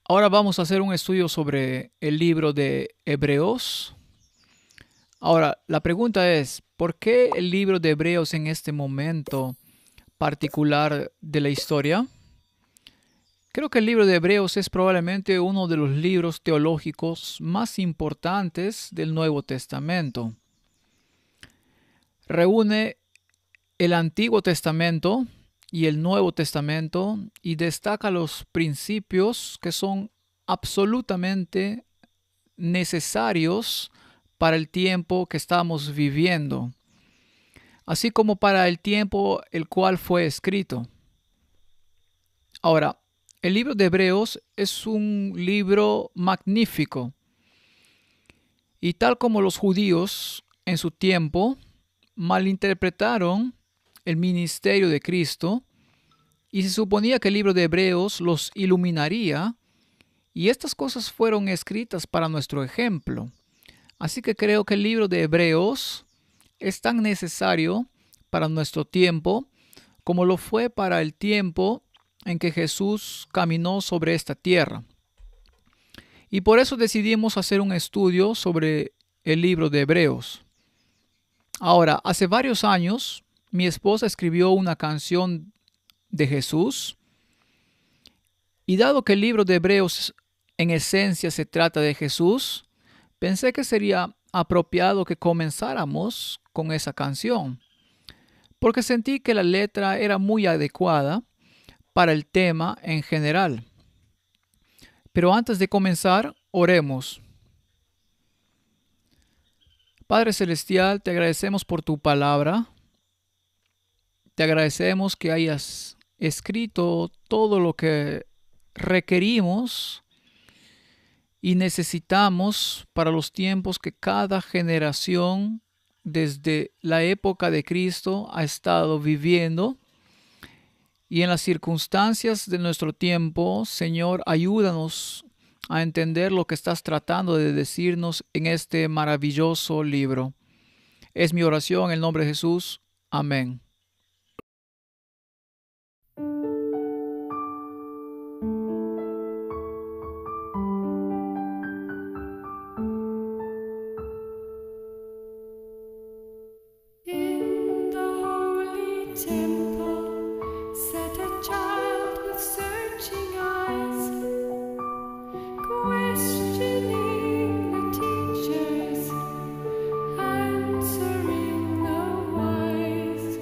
Ahora vamos a hacer un estudio sobre el libro de Hebreos. Ahora, la pregunta es, ¿por qué el libro de Hebreos en este momento particular de la historia? Creo que el libro de Hebreos es probablemente uno de los libros teológicos más importantes del Nuevo Testamento. Reúne el Antiguo Testamento y el Nuevo Testamento y destaca los principios que son absolutamente necesarios para el tiempo que estamos viviendo, así como para el tiempo el cual fue escrito. Ahora, el libro de Hebreos es un libro magnífico y tal como los judíos en su tiempo malinterpretaron el ministerio de Cristo y se suponía que el libro de Hebreos los iluminaría y estas cosas fueron escritas para nuestro ejemplo. Así que creo que el libro de Hebreos es tan necesario para nuestro tiempo como lo fue para el tiempo en que Jesús caminó sobre esta tierra. Y por eso decidimos hacer un estudio sobre el libro de Hebreos. Ahora, hace varios años, mi esposa escribió una canción de Jesús y dado que el libro de Hebreos en esencia se trata de Jesús, pensé que sería apropiado que comenzáramos con esa canción, porque sentí que la letra era muy adecuada para el tema en general. Pero antes de comenzar, oremos. Padre Celestial, te agradecemos por tu palabra. Te agradecemos que hayas escrito todo lo que requerimos y necesitamos para los tiempos que cada generación desde la época de Cristo ha estado viviendo. Y en las circunstancias de nuestro tiempo, Señor, ayúdanos a entender lo que estás tratando de decirnos en este maravilloso libro. Es mi oración en el nombre de Jesús. Amén. In the holy temple sat a child with searching eyes, questioning the teachers, answering the wise.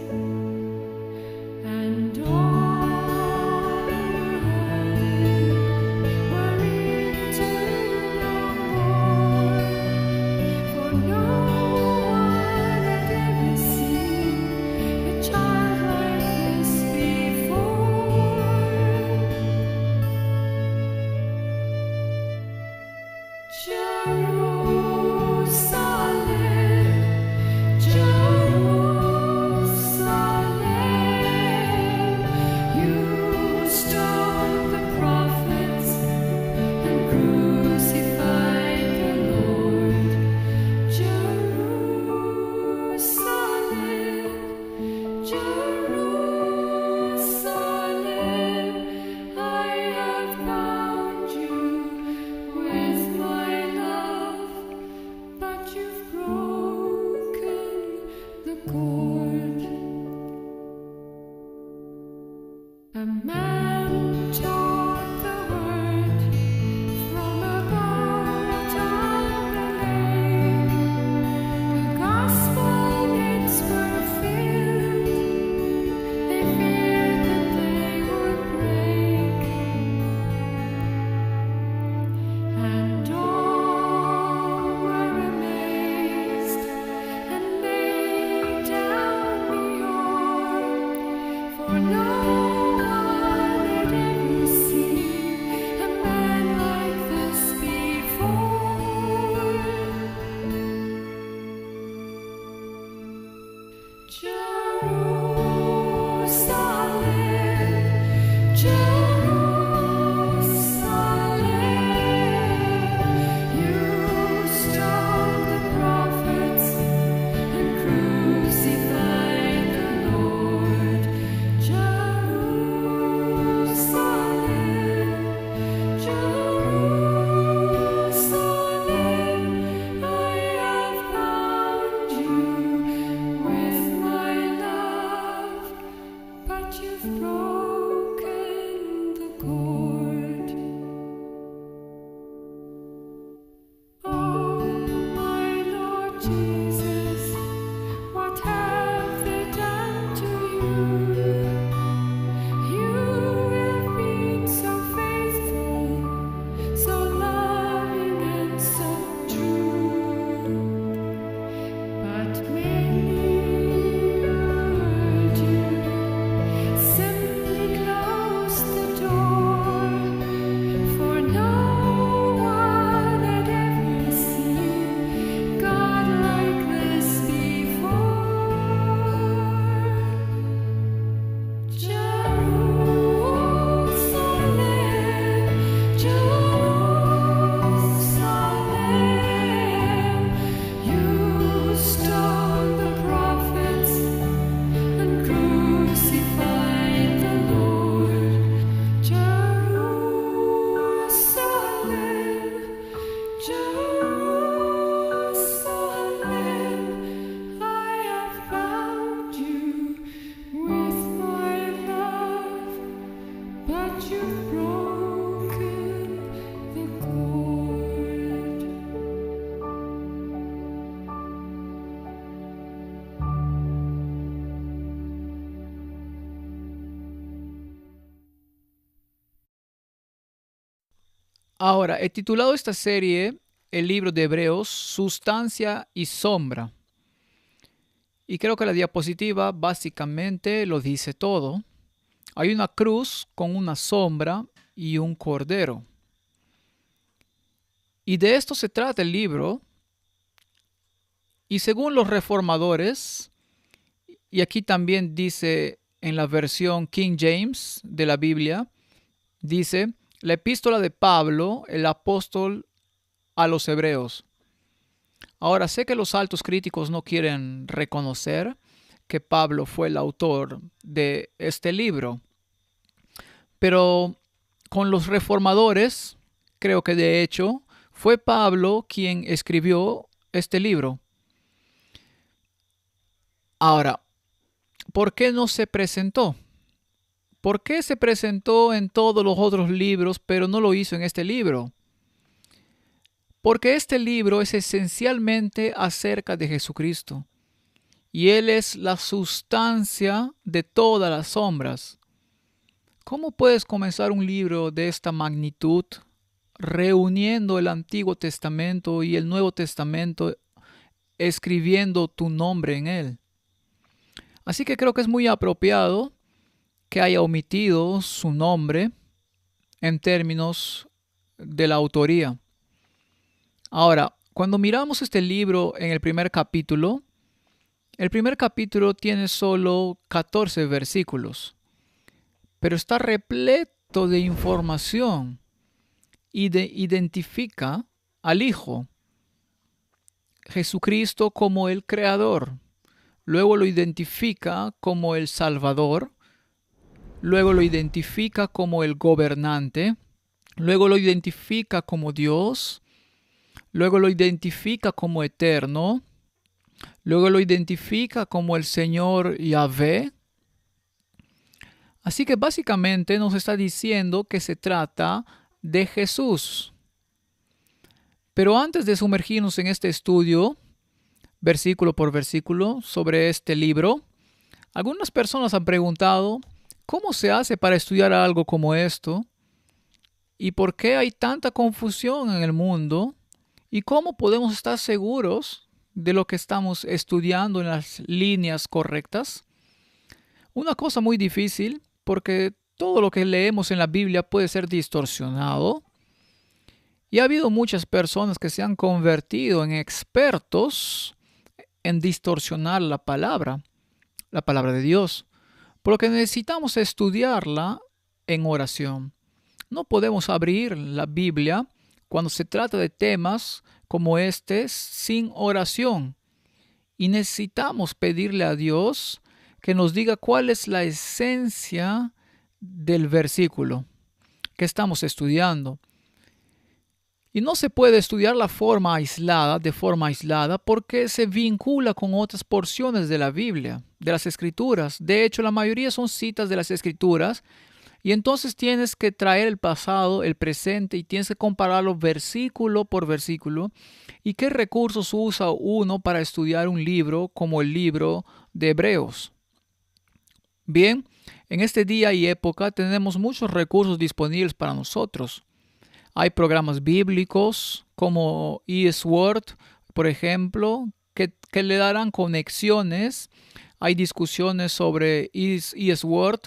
Ahora, he titulado esta serie, el libro de Hebreos, Sustancia y Sombra. Y creo que la diapositiva básicamente lo dice todo. Hay una cruz con una sombra y un cordero. Y de esto se trata el libro. Y según los reformadores, y aquí también dice en la versión King James de la Biblia, dice la epístola de Pablo, el apóstol a los hebreos. Ahora, sé que los altos críticos no quieren reconocer que Pablo fue el autor de este libro, pero con los reformadores, creo que de hecho fue Pablo quien escribió este libro. Ahora, ¿por qué no se presentó? ¿Por qué se presentó en todos los otros libros, pero no lo hizo en este libro? Porque este libro es esencialmente acerca de Jesucristo, y Él es la sustancia de todas las sombras. ¿Cómo puedes comenzar un libro de esta magnitud, reuniendo el Antiguo Testamento y el Nuevo Testamento, escribiendo tu nombre en él? Así que creo que es muy apropiado que haya omitido su nombre en términos de la autoría. Ahora, cuando miramos este libro en el primer capítulo tiene solo 14 versículos, pero está repleto de información y identifica al Hijo, Jesucristo, como el Creador. Luego lo identifica como el Salvador. Luego lo identifica como el gobernante. Luego lo identifica como Dios. Luego lo identifica como eterno. Luego lo identifica como el Señor Yahvé. Así que básicamente nos está diciendo que se trata de Jesús. Pero antes de sumergirnos en este estudio, versículo por versículo, sobre este libro, algunas personas han preguntado, ¿cómo se hace para estudiar algo como esto? ¿Y por qué hay tanta confusión en el mundo? ¿Y cómo podemos estar seguros de lo que estamos estudiando en las líneas correctas? Una cosa muy difícil, porque todo lo que leemos en la Biblia puede ser distorsionado. Y ha habido muchas personas que se han convertido en expertos en distorsionar la palabra de Dios. Por lo que necesitamos estudiarla en oración. No podemos abrir la Biblia cuando se trata de temas como este sin oración. Y necesitamos pedirle a Dios que nos diga cuál es la esencia del versículo que estamos estudiando. Y no se puede estudiar de forma aislada, porque se vincula con otras porciones de la Biblia, de las Escrituras. De hecho, la mayoría son citas de las Escrituras, y entonces tienes que traer el pasado, el presente, y tienes que compararlo versículo por versículo. ¿Y qué recursos usa uno para estudiar un libro como el libro de Hebreos? Bien, en este día y época tenemos muchos recursos disponibles para nosotros. Hay programas bíblicos como eSword, por ejemplo, que le darán conexiones. Hay discusiones sobre eSword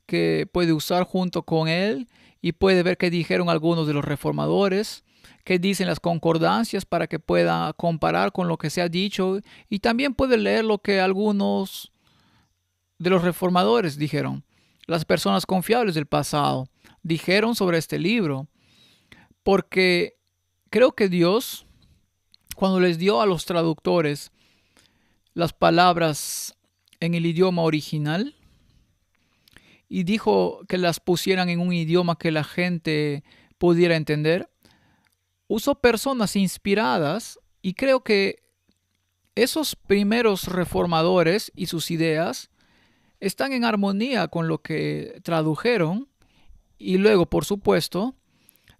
que puede usar junto con él y puede ver qué dijeron algunos de los reformadores, qué dicen las concordancias para que pueda comparar con lo que se ha dicho, y también puede leer lo que algunos de los reformadores dijeron. Las personas confiables del pasado dijeron sobre este libro. Porque creo que Dios, cuando les dio a los traductores las palabras en el idioma original y dijo que las pusieran en un idioma que la gente pudiera entender, usó personas inspiradas, y creo que esos primeros reformadores y sus ideas están en armonía con lo que tradujeron. Y luego, por supuesto,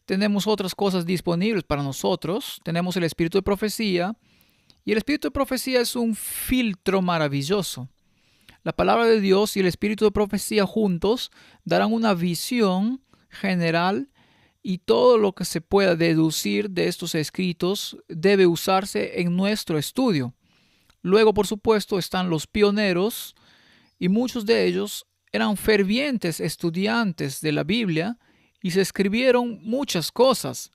tenemos otras cosas disponibles para nosotros. Tenemos el espíritu de profecía. Y el espíritu de profecía es un filtro maravilloso. La palabra de Dios y el espíritu de profecía juntos darán una visión general y todo lo que se pueda deducir de estos escritos debe usarse en nuestro estudio. Luego, por supuesto, están los pioneros, y muchos de ellos eran fervientes estudiantes de la Biblia y se escribieron muchas cosas.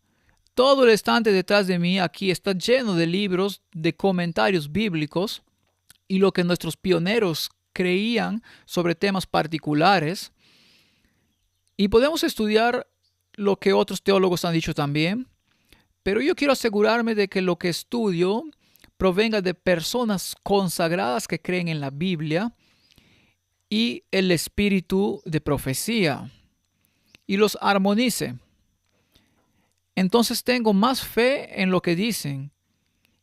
Todo el estante detrás de mí aquí está lleno de libros de comentarios bíblicos y lo que nuestros pioneros creían sobre temas particulares. Y podemos estudiar lo que otros teólogos han dicho también, pero yo quiero asegurarme de que lo que estudio provenga de personas consagradas que creen en la Biblia y el espíritu de profecía, y los armonice. Entonces tengo más fe en lo que dicen,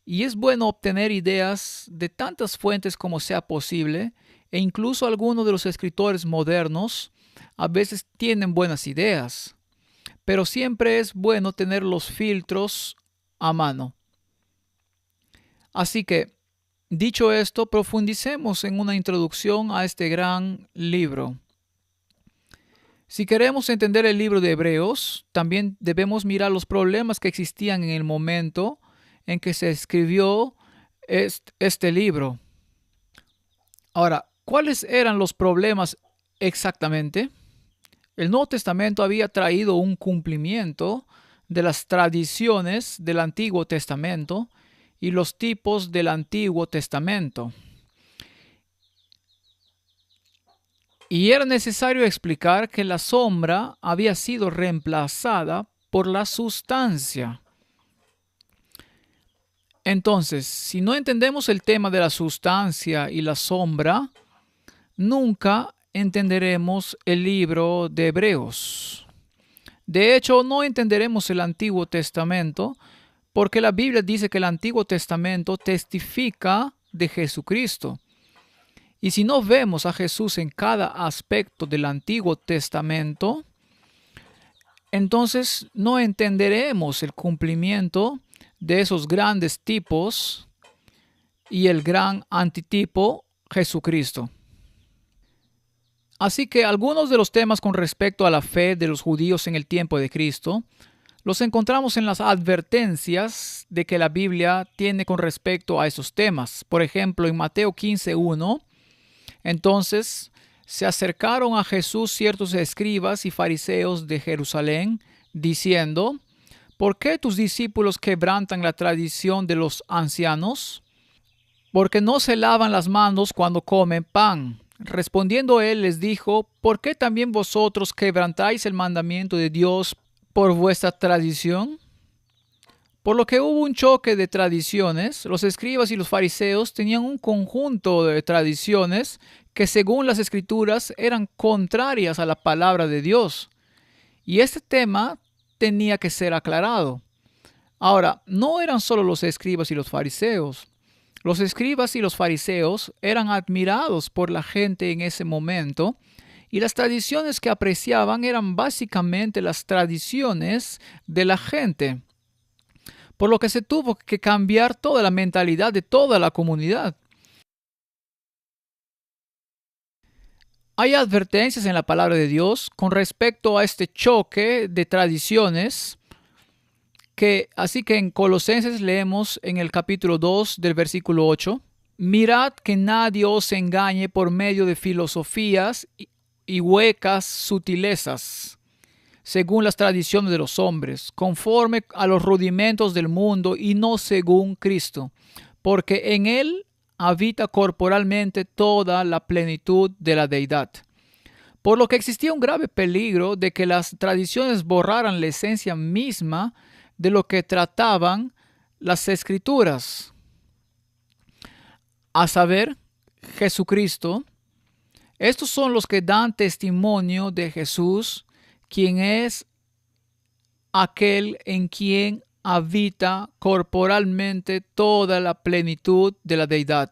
y es bueno obtener ideas de tantas fuentes como sea posible, e incluso algunos de los escritores modernos a veces tienen buenas ideas, pero siempre es bueno tener los filtros a mano. Así que, dicho esto, profundicemos en una introducción a este gran libro. Si queremos entender el libro de Hebreos, también debemos mirar los problemas que existían en el momento en que se escribió este libro. Ahora, ¿cuáles eran los problemas exactamente? El Nuevo Testamento había traído un cumplimiento de las tradiciones del Antiguo Testamento y los tipos del Antiguo Testamento. Y era necesario explicar que la sombra había sido reemplazada por la sustancia. Entonces, si no entendemos el tema de la sustancia y la sombra, nunca entenderemos el libro de Hebreos. De hecho, no entenderemos el Antiguo Testamento porque la Biblia dice que el Antiguo Testamento testifica de Jesucristo. Y si no vemos a Jesús en cada aspecto del Antiguo Testamento, entonces no entenderemos el cumplimiento de esos grandes tipos y el gran antitipo, Jesucristo. Así que algunos de los temas con respecto a la fe de los judíos en el tiempo de Cristo los encontramos en las advertencias de que la Biblia tiene con respecto a esos temas. Por ejemplo, en Mateo 15:1, entonces se acercaron a Jesús ciertos escribas y fariseos de Jerusalén, diciendo: ¿Por qué tus discípulos quebrantan la tradición de los ancianos? Porque no se lavan las manos cuando comen pan. Respondiendo él les dijo: ¿Por qué también vosotros quebrantáis el mandamiento de Dios por vuestra tradición? Por lo que hubo un choque de tradiciones, los escribas y los fariseos tenían un conjunto de tradiciones que según las escrituras eran contrarias a la palabra de Dios. Y este tema tenía que ser aclarado. Ahora, no eran solo los escribas y los fariseos. Los escribas y los fariseos eran admirados por la gente en ese momento, y las tradiciones que apreciaban eran básicamente las tradiciones de la gente, por lo que se tuvo que cambiar toda la mentalidad de toda la comunidad. Hay advertencias en la palabra de Dios con respecto a este choque de tradiciones, así que en Colosenses leemos en el capítulo 2 del versículo 8: Mirad que nadie os engañe por medio de filosofías y huecas sutilezas, según las tradiciones de los hombres, conforme a los rudimentos del mundo y no según Cristo, porque en él habita corporalmente toda la plenitud de la deidad. Por lo que existía un grave peligro de que las tradiciones borraran la esencia misma de lo que trataban las Escrituras, a saber, Jesucristo. Estos son los que dan testimonio de Jesús, quien es aquel en quien habita corporalmente toda la plenitud de la deidad.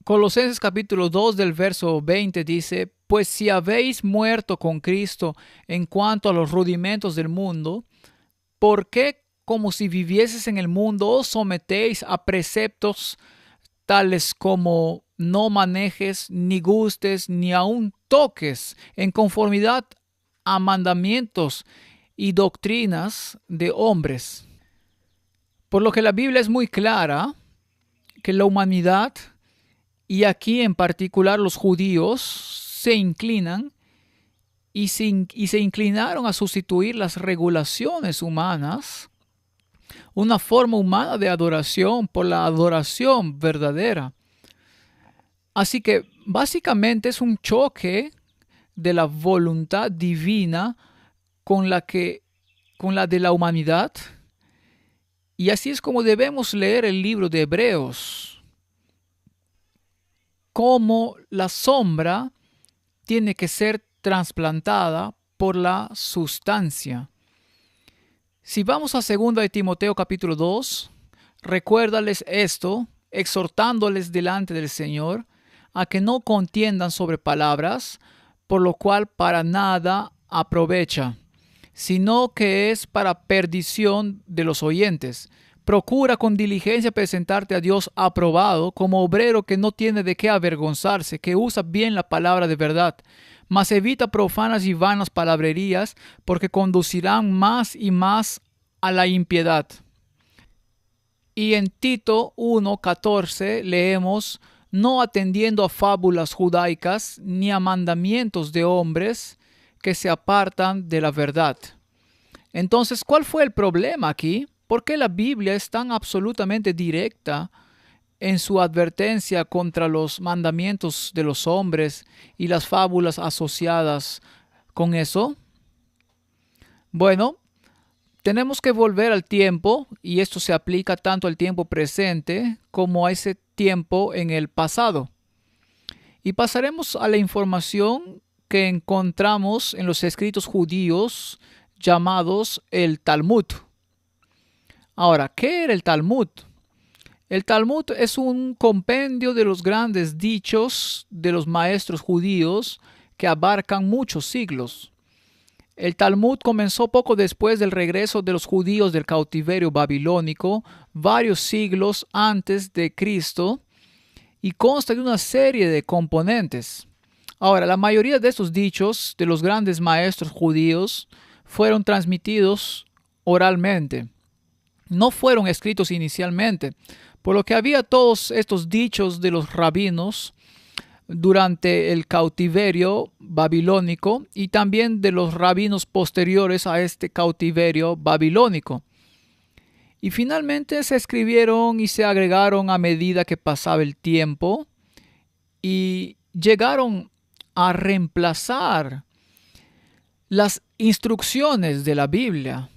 Colosenses capítulo 2 del verso 20 dice: Pues si habéis muerto con Cristo en cuanto a los rudimentos del mundo, ¿por qué, como si vivieses en el mundo, os sometéis a preceptos tales como no manejes, ni gustes, ni aun toques, en conformidad a mandamientos y doctrinas de hombres. Por lo que la Biblia es muy clara que la humanidad, y aquí en particular los judíos, se inclinan y se inclinaron a sustituir las regulaciones humanas, una forma humana de adoración, por la adoración verdadera. Así que básicamente es un choque de la voluntad divina con la de la humanidad. Y así es como debemos leer el libro de Hebreos, cómo la sombra tiene que ser trasplantada por la sustancia. Si vamos a 2 de Timoteo capítulo 2, recuérdales esto, exhortándoles delante del Señor a que no contiendan sobre palabras, por lo cual para nada aprovecha, sino que es para perdición de los oyentes. Procura con diligencia presentarte a Dios aprobado, como obrero que no tiene de qué avergonzarse, que usa bien la palabra de verdad. Mas evita profanas y vanas palabrerías, porque conducirán más y más a la impiedad. Y en Tito 1:14 leemos: no atendiendo a fábulas judaicas ni a mandamientos de hombres que se apartan de la verdad. Entonces, ¿cuál fue el problema aquí? ¿Por qué la Biblia es tan absolutamente directa en su advertencia contra los mandamientos de los hombres y las fábulas asociadas con eso? Bueno, tenemos que volver al tiempo, y esto se aplica tanto al tiempo presente como a ese tiempo en el pasado. Y pasaremos a la información que encontramos en los escritos judíos llamados el Talmud. Ahora, ¿qué era el Talmud? El Talmud es un compendio de los grandes dichos de los maestros judíos que abarcan muchos siglos. El Talmud comenzó poco después del regreso de los judíos del cautiverio babilónico, varios siglos antes de Cristo, y consta de una serie de componentes. Ahora, la mayoría de estos dichos de los grandes maestros judíos fueron transmitidos oralmente. No fueron escritos inicialmente, por lo que había todos estos dichos de los rabinos durante el cautiverio babilónico y también de los rabinos posteriores a este cautiverio babilónico. Y finalmente se escribieron y se agregaron a medida que pasaba el tiempo y llegaron a reemplazar las instrucciones de la Biblia.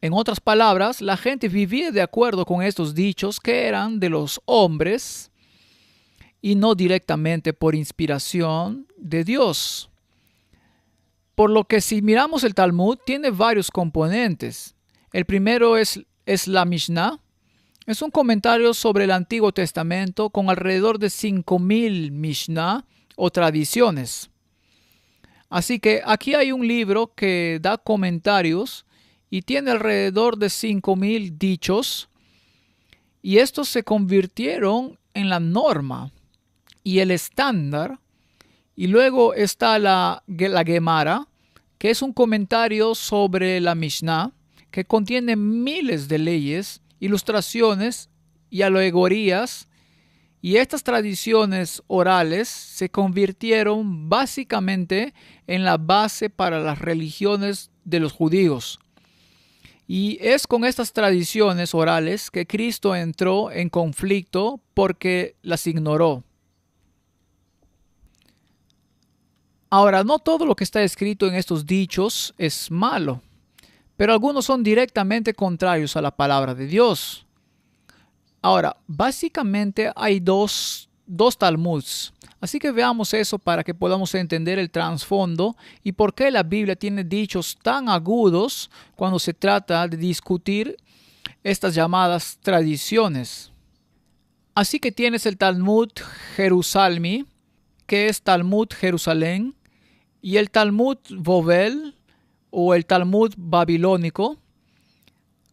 En otras palabras, la gente vivía de acuerdo con estos dichos que eran de los hombres y no directamente por inspiración de Dios. Por lo que si miramos el Talmud, tiene varios componentes. El primero es la Mishnah. Es un comentario sobre el Antiguo Testamento con alrededor de 5,000 Mishnah o tradiciones. Así que aquí hay un libro que da comentarios y tiene alrededor de 5,000 dichos, y estos se convirtieron en la norma y el estándar. Y luego está la Gemara, que es un comentario sobre la Mishnah, que contiene miles de leyes, ilustraciones y alegorías, y estas tradiciones orales se convirtieron básicamente en la base para las religiones de los judíos. Y es con estas tradiciones orales que Cristo entró en conflicto porque las ignoró. Ahora, no todo lo que está escrito en estos dichos es malo, pero algunos son directamente contrarios a la palabra de Dios. Ahora, básicamente hay dos Talmuds. Así que veamos eso para que podamos entender el trasfondo y por qué la Biblia tiene dichos tan agudos cuando se trata de discutir estas llamadas tradiciones. Así que tienes el Talmud Jerusalmi, que es Talmud Jerusalén, y el Talmud Bovel o el Talmud babilónico.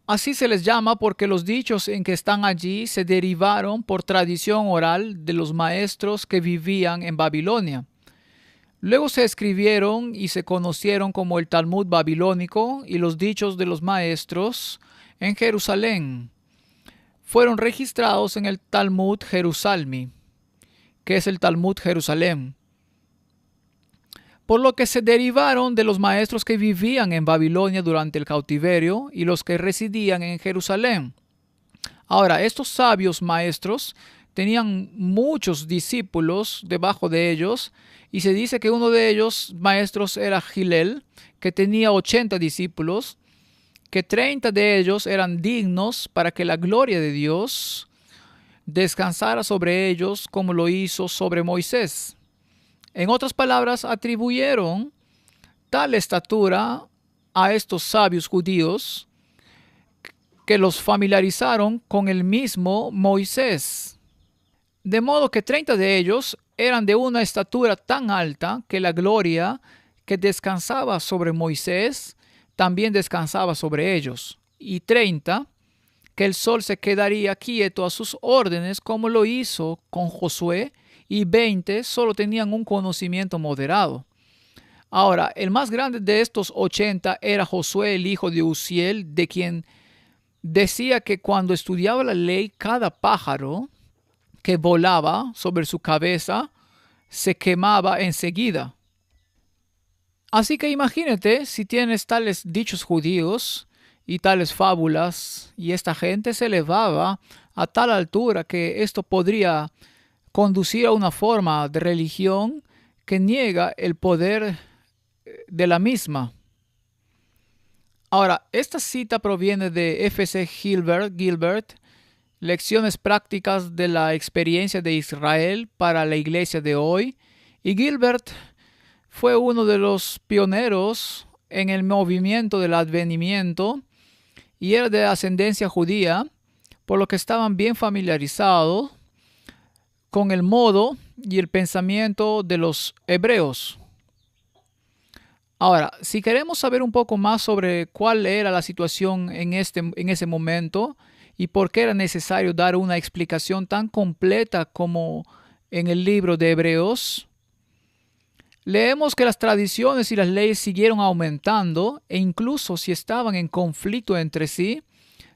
Así se les llama porque los dichos en que están allí se derivaron por tradición oral de los maestros que vivían en Babilonia. Luego se escribieron y se conocieron como el Talmud babilónico y los dichos de los maestros en Jerusalén. Fueron registrados en el Talmud Jerusalmi, que es el Talmud Jerusalén, por lo que se derivaron de los maestros que vivían en Babilonia durante el cautiverio y los que residían en Jerusalén. Ahora, estos sabios maestros tenían muchos discípulos debajo de ellos, y se dice que uno de ellos maestros era Hillel, que tenía 80 discípulos, que 30 de ellos eran dignos para que la gloria de Dios descansara sobre ellos como lo hizo sobre Moisés. En otras palabras, atribuyeron tal estatura a estos sabios judíos que los familiarizaron con el mismo Moisés. De modo que 30 de ellos eran de una estatura tan alta que la gloria que descansaba sobre Moisés también descansaba sobre ellos. Y 30, que el sol se quedaría quieto a sus órdenes como lo hizo con Josué, y 20 solo tenían un conocimiento moderado. Ahora, el más grande de estos 80 era Josué, el hijo de Uziel, de quien decía que cuando estudiaba la ley, cada pájaro que volaba sobre su cabeza se quemaba enseguida. Así que imagínate si tienes tales dichos judíos y tales fábulas, y esta gente se elevaba a tal altura que esto podría conducir a una forma de religión que niega el poder de la misma. Ahora, esta cita proviene de F.C. Gilbert, Lecciones prácticas de la experiencia de Israel para la iglesia de hoy, y Gilbert fue uno de los pioneros en el movimiento del advenimiento y era de ascendencia judía, por lo que estaban bien familiarizados con el modo y el pensamiento de los hebreos. Ahora, si queremos saber un poco más sobre cuál era la situación en ese momento y por qué era necesario dar una explicación tan completa como en el libro de Hebreos, leemos que las tradiciones y las leyes siguieron aumentando e incluso si estaban en conflicto entre sí,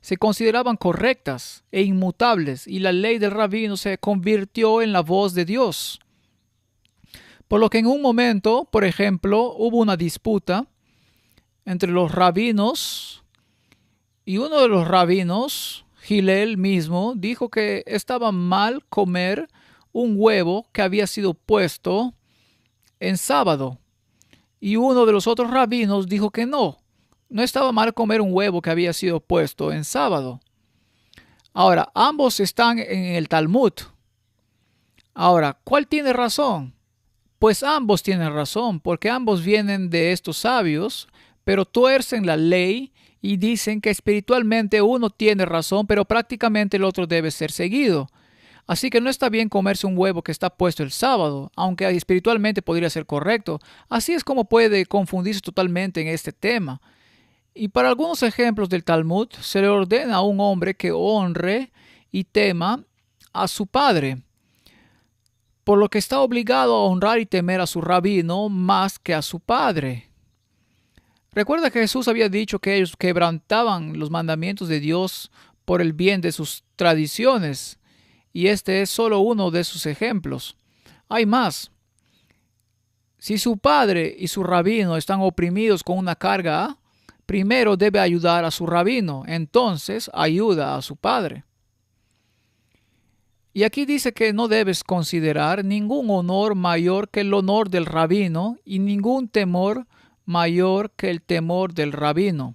se consideraban correctas e inmutables, y la ley del rabino se convirtió en la voz de Dios. Por lo que en un momento, por ejemplo, hubo una disputa entre los rabinos, y uno de los rabinos, Hillel mismo, dijo que estaba mal comer un huevo que había sido puesto en sábado. Y uno de los otros rabinos dijo que no estaba mal comer un huevo que había sido puesto en sábado. Ahora, ambos están en el Talmud. Ahora, ¿cuál tiene razón? Pues ambos tienen razón, porque ambos vienen de estos sabios, pero tuercen la ley y dicen que espiritualmente uno tiene razón, pero prácticamente el otro debe ser seguido. Así que no está bien comerse un huevo que está puesto el sábado, aunque espiritualmente podría ser correcto. Así es como puede confundirse totalmente en este tema. Y para algunos ejemplos del Talmud, se le ordena a un hombre que honre y tema a su padre, por lo que está obligado a honrar y temer a su rabino más que a su padre. Recuerda que Jesús había dicho que ellos quebrantaban los mandamientos de Dios por el bien de sus tradiciones, y este es solo uno de sus ejemplos. Hay más. Si su padre y su rabino están oprimidos con una carga, primero debe ayudar a su rabino, entonces ayuda a su padre. Y aquí dice que no debes considerar ningún honor mayor que el honor del rabino y ningún temor mayor que el temor del rabino.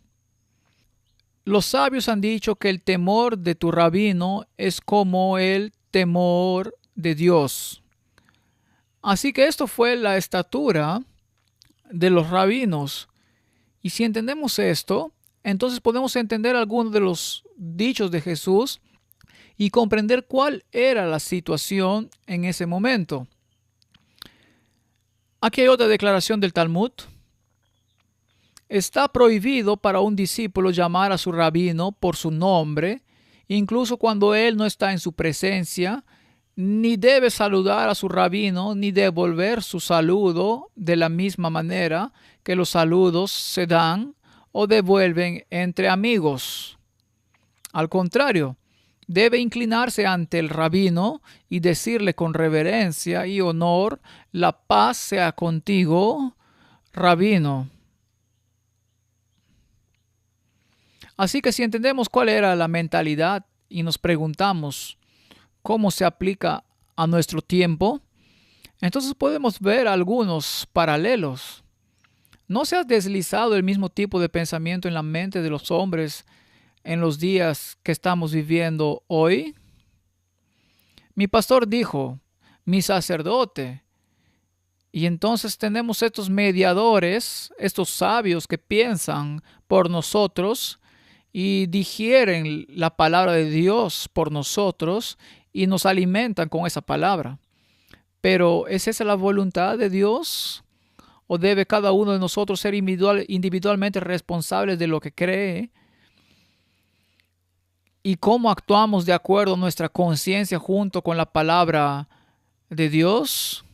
Los sabios han dicho que el temor de tu rabino es como el temor de Dios. Así que esto fue la estatura de los rabinos. Y si entendemos esto, entonces podemos entender algunos de los dichos de Jesús y comprender cuál era la situación en ese momento. Aquí hay otra declaración del Talmud. Está prohibido para un discípulo llamar a su rabino por su nombre, incluso cuando él no está en su presencia, ni debe saludar a su rabino ni devolver su saludo de la misma manera que los saludos se dan o devuelven entre amigos. Al contrario, debe inclinarse ante el rabino y decirle con reverencia y honor: la paz sea contigo, rabino. Así que si entendemos cuál era la mentalidad y nos preguntamos cómo se aplica a nuestro tiempo, entonces podemos ver algunos paralelos. ¿No se ha deslizado el mismo tipo de pensamiento en la mente de los hombres en los días que estamos viviendo hoy? Mi pastor dijo, mi sacerdote. Y entonces tenemos estos mediadores, estos sabios que piensan por nosotros y digieren la palabra de Dios por nosotros y nos alimentan con esa palabra. Pero ¿es esa la voluntad de Dios? ¿O debe cada uno de nosotros ser individualmente responsables de lo que cree? ¿Y cómo actuamos de acuerdo a nuestra conciencia junto con la palabra de Dios?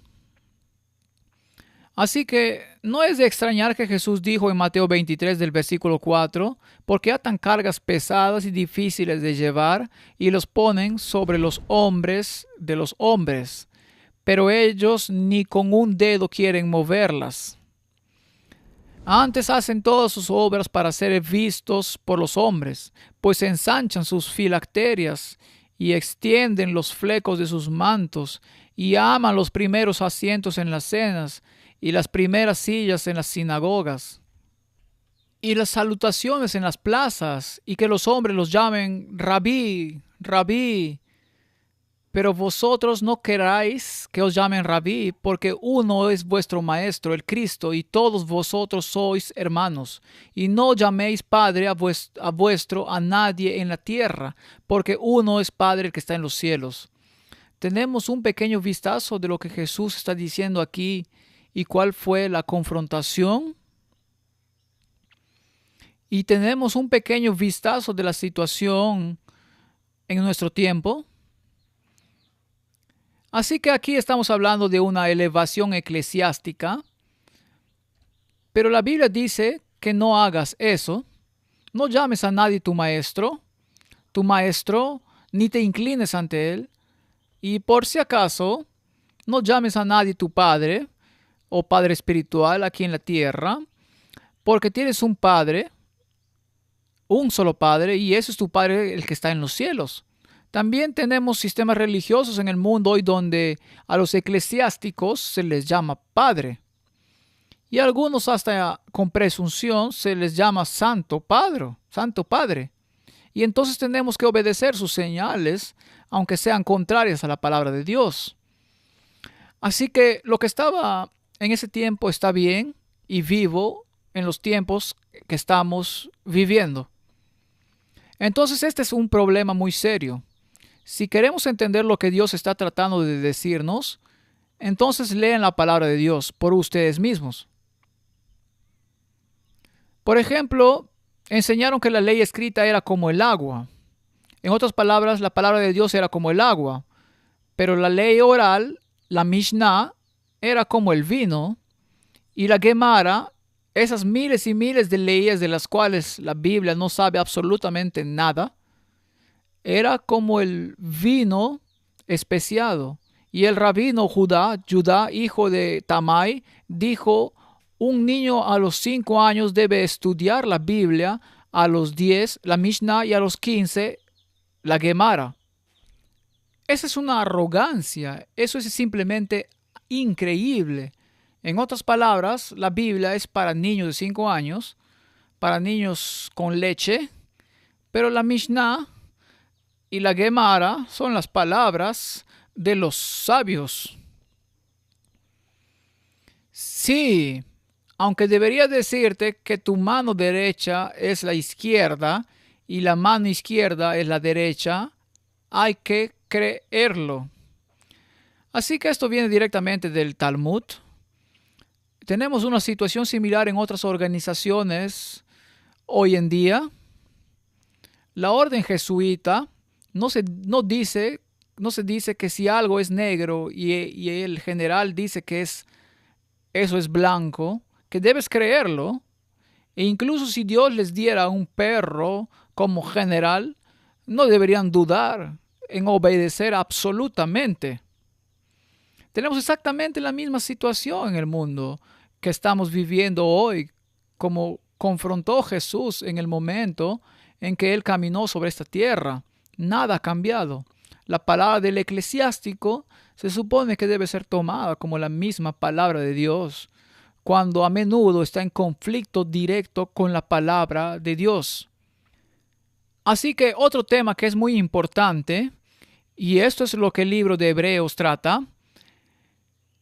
Así que no es de extrañar que Jesús dijo en Mateo 23 del versículo 4, porque atan cargas pesadas y difíciles de llevar y los ponen sobre los hombres de los hombres, pero ellos ni con un dedo quieren moverlas. Antes hacen todas sus obras para ser vistos por los hombres, pues ensanchan sus filacterias y extienden los flecos de sus mantos y aman los primeros asientos en las cenas y las primeras sillas en las sinagogas y las salutaciones en las plazas y que los hombres los llamen rabí, rabí. Pero vosotros no queráis que os llamen rabí, porque uno es vuestro maestro, el Cristo, y todos vosotros sois hermanos. Y no llaméis padre a vuestro a nadie en la tierra, porque uno es Padre el que está en los cielos. Tenemos un pequeño vistazo de lo que Jesús está diciendo aquí y cuál fue la confrontación. Y tenemos un pequeño vistazo de la situación en nuestro tiempo. Así que aquí estamos hablando de una elevación eclesiástica, pero la Biblia dice que no hagas eso. No llames a nadie tu maestro, ni te inclines ante él. Y por si acaso, no llames a nadie tu padre o padre espiritual aquí en la tierra, porque tienes un padre, un solo padre, y ese es tu padre el que está en los cielos. También tenemos sistemas religiosos en el mundo hoy donde a los eclesiásticos se les llama padre. Y a algunos hasta con presunción se les llama santo padre. Y entonces tenemos que obedecer sus señales, aunque sean contrarias a la palabra de Dios. Así que lo que estaba en ese tiempo está bien y vivo en los tiempos que estamos viviendo. Entonces este es un problema muy serio. Si queremos entender lo que Dios está tratando de decirnos, entonces lean la palabra de Dios por ustedes mismos. Por ejemplo, enseñaron que la ley escrita era como el agua. En otras palabras, la palabra de Dios era como el agua, pero la ley oral, la Mishnah, era como el vino, y la Gemara, esas miles y miles de leyes de las cuales la Biblia no sabe absolutamente nada, era como el vino especiado. Y el rabino Judá, hijo de Tamai, dijo: un niño a los 5 años debe estudiar la Biblia, a los 10 la Mishnah y a los 15 la Gemara. Esa es una arrogancia, eso es simplemente increíble. En otras palabras, la Biblia es para niños de 5 años, para niños con leche, pero la Mishnah y la Gemara son las palabras de los sabios. Sí, aunque debería decirte que tu mano derecha es la izquierda y la mano izquierda es la derecha, hay que creerlo. Así que esto viene directamente del Talmud. Tenemos una situación similar en otras organizaciones hoy en día. La orden jesuita no no se dice que si algo es negro y el general dice que eso es blanco, que debes creerlo. E incluso si Dios les diera un perro como general, no deberían dudar en obedecer absolutamente. Tenemos exactamente la misma situación en el mundo que estamos viviendo hoy, como confrontó Jesús en el momento en que Él caminó sobre esta tierra. Nada ha cambiado. La palabra del eclesiástico se supone que debe ser tomada como la misma palabra de Dios, cuando a menudo está en conflicto directo con la palabra de Dios. Así que otro tema que es muy importante, y esto es lo que el libro de Hebreos trata,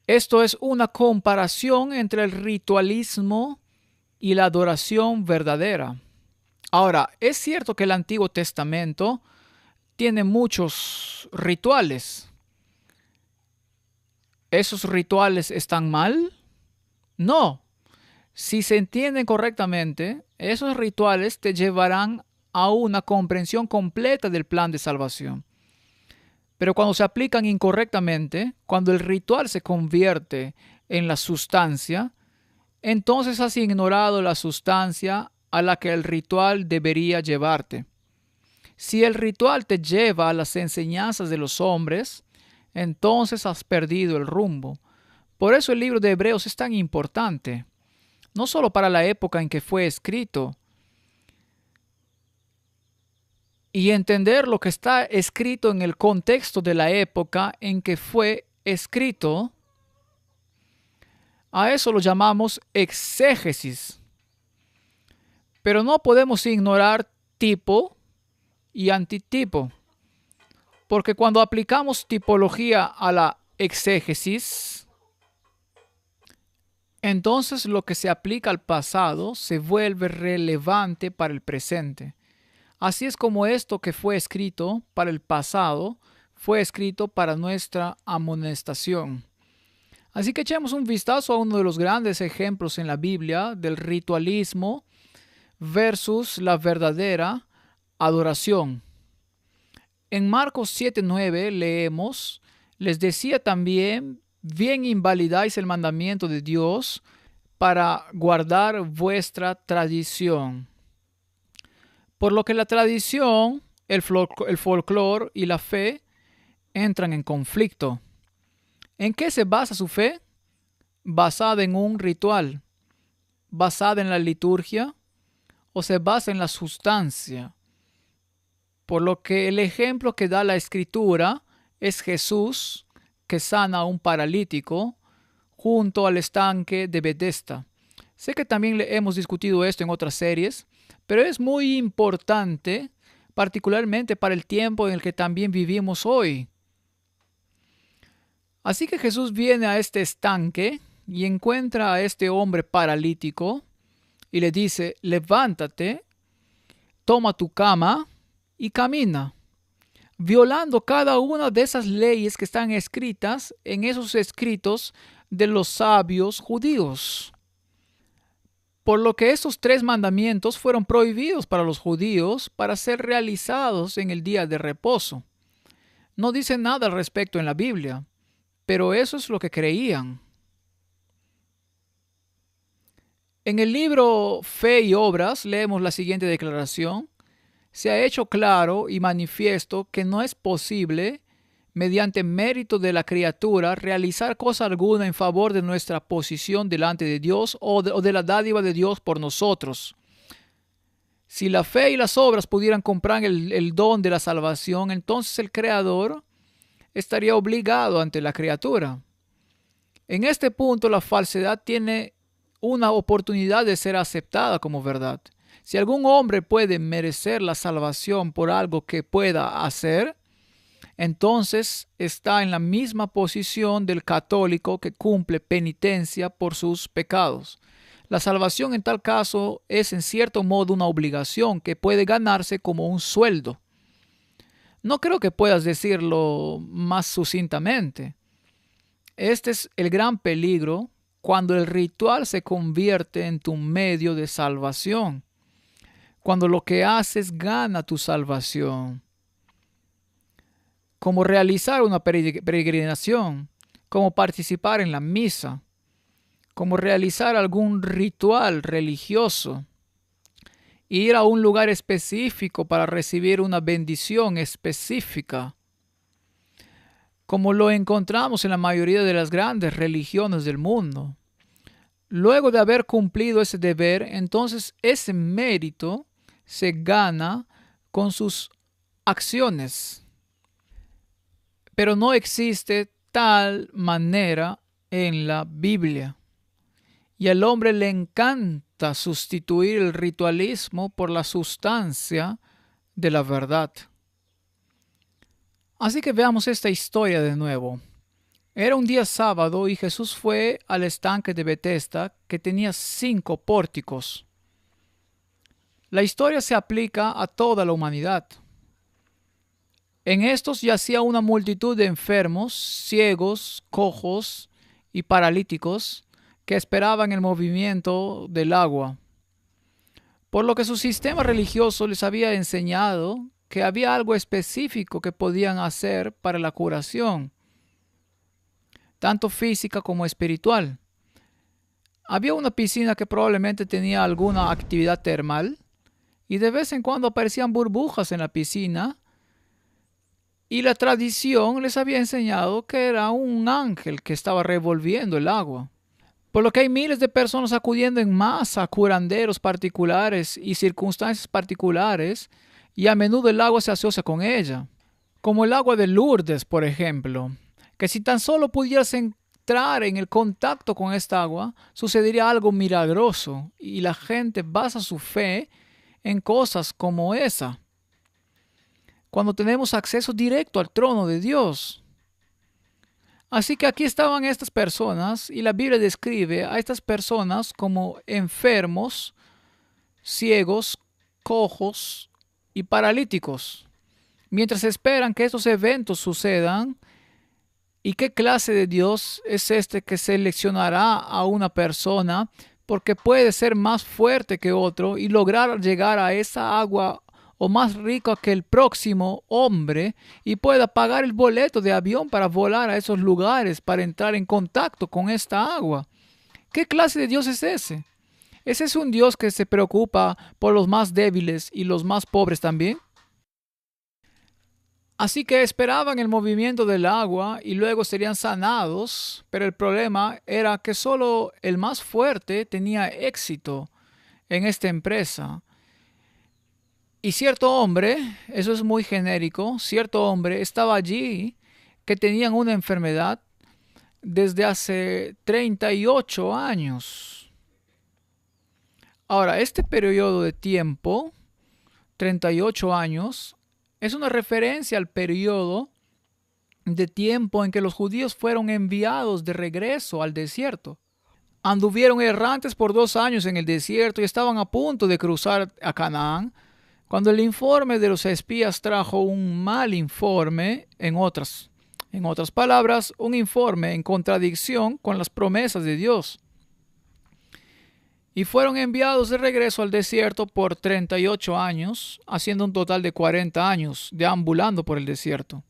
esto es una comparación entre el ritualismo y la adoración verdadera. Ahora, es cierto que el Antiguo Testamento tiene muchos rituales. ¿Esos rituales están mal? No. Si se entienden correctamente, esos rituales te llevarán a una comprensión completa del plan de salvación. Pero cuando se aplican incorrectamente, cuando el ritual se convierte en la sustancia, entonces has ignorado la sustancia a la que el ritual debería llevarte. Si el ritual te lleva a las enseñanzas de los hombres, entonces has perdido el rumbo. Por eso el libro de Hebreos es tan importante, no solo para la época en que fue escrito, y entender lo que está escrito en el contexto de la época en que fue escrito. A eso lo llamamos exégesis. Pero no podemos ignorar tipo y antitipo, porque cuando aplicamos tipología a la exégesis, entonces lo que se aplica al pasado se vuelve relevante para el presente. Así es como esto que fue escrito para el pasado fue escrito para nuestra amonestación. Así que echemos un vistazo a uno de los grandes ejemplos en la Biblia del ritualismo versus la verdadera adoración. En Marcos 7:9 leemos: les decía también, bien invalidáis el mandamiento de Dios para guardar vuestra tradición. Por lo que la tradición, el folclore y la fe entran en conflicto. ¿En qué se basa su fe? ¿Basada en un ritual? ¿Basada en la liturgia? ¿O se basa en la sustancia? Por lo que el ejemplo que da la Escritura es Jesús, que sana a un paralítico junto al estanque de Betesda. Sé que también hemos discutido esto en otras series, pero es muy importante, particularmente para el tiempo en el que también vivimos hoy. Así que Jesús viene a este estanque y encuentra a este hombre paralítico y le dice: levántate, toma tu cama y camina, violando cada una de esas leyes que están escritas en esos escritos de los sabios judíos. Por lo que estos 3 mandamientos fueron prohibidos para los judíos para ser realizados en el día de reposo. No dice nada al respecto en la Biblia, pero eso es lo que creían. En el libro Fe y Obras leemos la siguiente declaración: se ha hecho claro y manifiesto que no es posible, mediante mérito de la criatura, realizar cosa alguna en favor de nuestra posición delante de Dios o de la dádiva de Dios por nosotros. Si la fe y las obras pudieran comprar el don de la salvación, entonces el Creador estaría obligado ante la criatura. En este punto, la falsedad tiene una oportunidad de ser aceptada como verdad. Si algún hombre puede merecer la salvación por algo que pueda hacer, entonces está en la misma posición del católico que cumple penitencia por sus pecados. La salvación en tal caso es en cierto modo una obligación que puede ganarse como un sueldo. No creo que puedas decirlo más sucintamente. Este es el gran peligro cuando el ritual se convierte en tu medio de salvación. Cuando lo que haces gana tu salvación. como realizar una peregrinación, como participar en la misa, como realizar algún ritual religioso, ir a un lugar específico para recibir una bendición específica, como lo encontramos en la mayoría de las grandes religiones del mundo. Luego de haber cumplido ese deber, entonces ese mérito se gana con sus acciones. Pero no existe tal manera en la Biblia. Y al hombre le encanta sustituir el ritualismo por la sustancia de la verdad. Así que veamos esta historia de nuevo. Era un día sábado y Jesús fue al estanque de Betesda, que tenía 5 pórticos. La historia se aplica a toda la humanidad. En estos yacía una multitud de enfermos, ciegos, cojos y paralíticos que esperaban el movimiento del agua, por lo que su sistema religioso les había enseñado que había algo específico que podían hacer para la curación, tanto física como espiritual. Había una piscina que probablemente tenía alguna actividad termal, y de vez en cuando aparecían burbujas en la piscina, y la tradición les había enseñado que era un ángel que estaba revolviendo el agua. Por lo que hay miles de personas acudiendo en masa a curanderos particulares y circunstancias particulares, y a menudo el agua se asocia con ella. Como el agua de Lourdes, por ejemplo, que si tan solo pudieras entrar en el contacto con esta agua, sucedería algo milagroso, y la gente basa su fe en cosas como esa. Cuando tenemos acceso directo al trono de Dios. Así que aquí estaban estas personas, y la Biblia describe a estas personas como enfermos, ciegos, cojos y paralíticos, mientras esperan que estos eventos sucedan. ¿Y qué clase de Dios es este que seleccionará a una persona porque puede ser más fuerte que otro y lograr llegar a esa agua, o más rico que el próximo hombre, y pueda pagar el boleto de avión para volar a esos lugares para entrar en contacto con esta agua? ¿Qué clase de Dios es ese? ¿Ese es un Dios que se preocupa por los más débiles y los más pobres también? Así que esperaban el movimiento del agua y luego serían sanados, pero el problema era que solo el más fuerte tenía éxito en esta empresa. Y cierto hombre, eso es muy genérico, cierto hombre estaba allí que tenían una enfermedad desde hace 38 años. Ahora, este periodo de tiempo, 38 años, es una referencia al periodo de tiempo en que los judíos fueron enviados de regreso al desierto. Anduvieron errantes por 2 años en el desierto y estaban a punto de cruzar a Canaán, cuando el informe de los espías trajo un mal informe, en otras palabras, un informe en contradicción con las promesas de Dios. Y fueron enviados de regreso al desierto por 38 años, haciendo un total de 40 años deambulando por el desierto.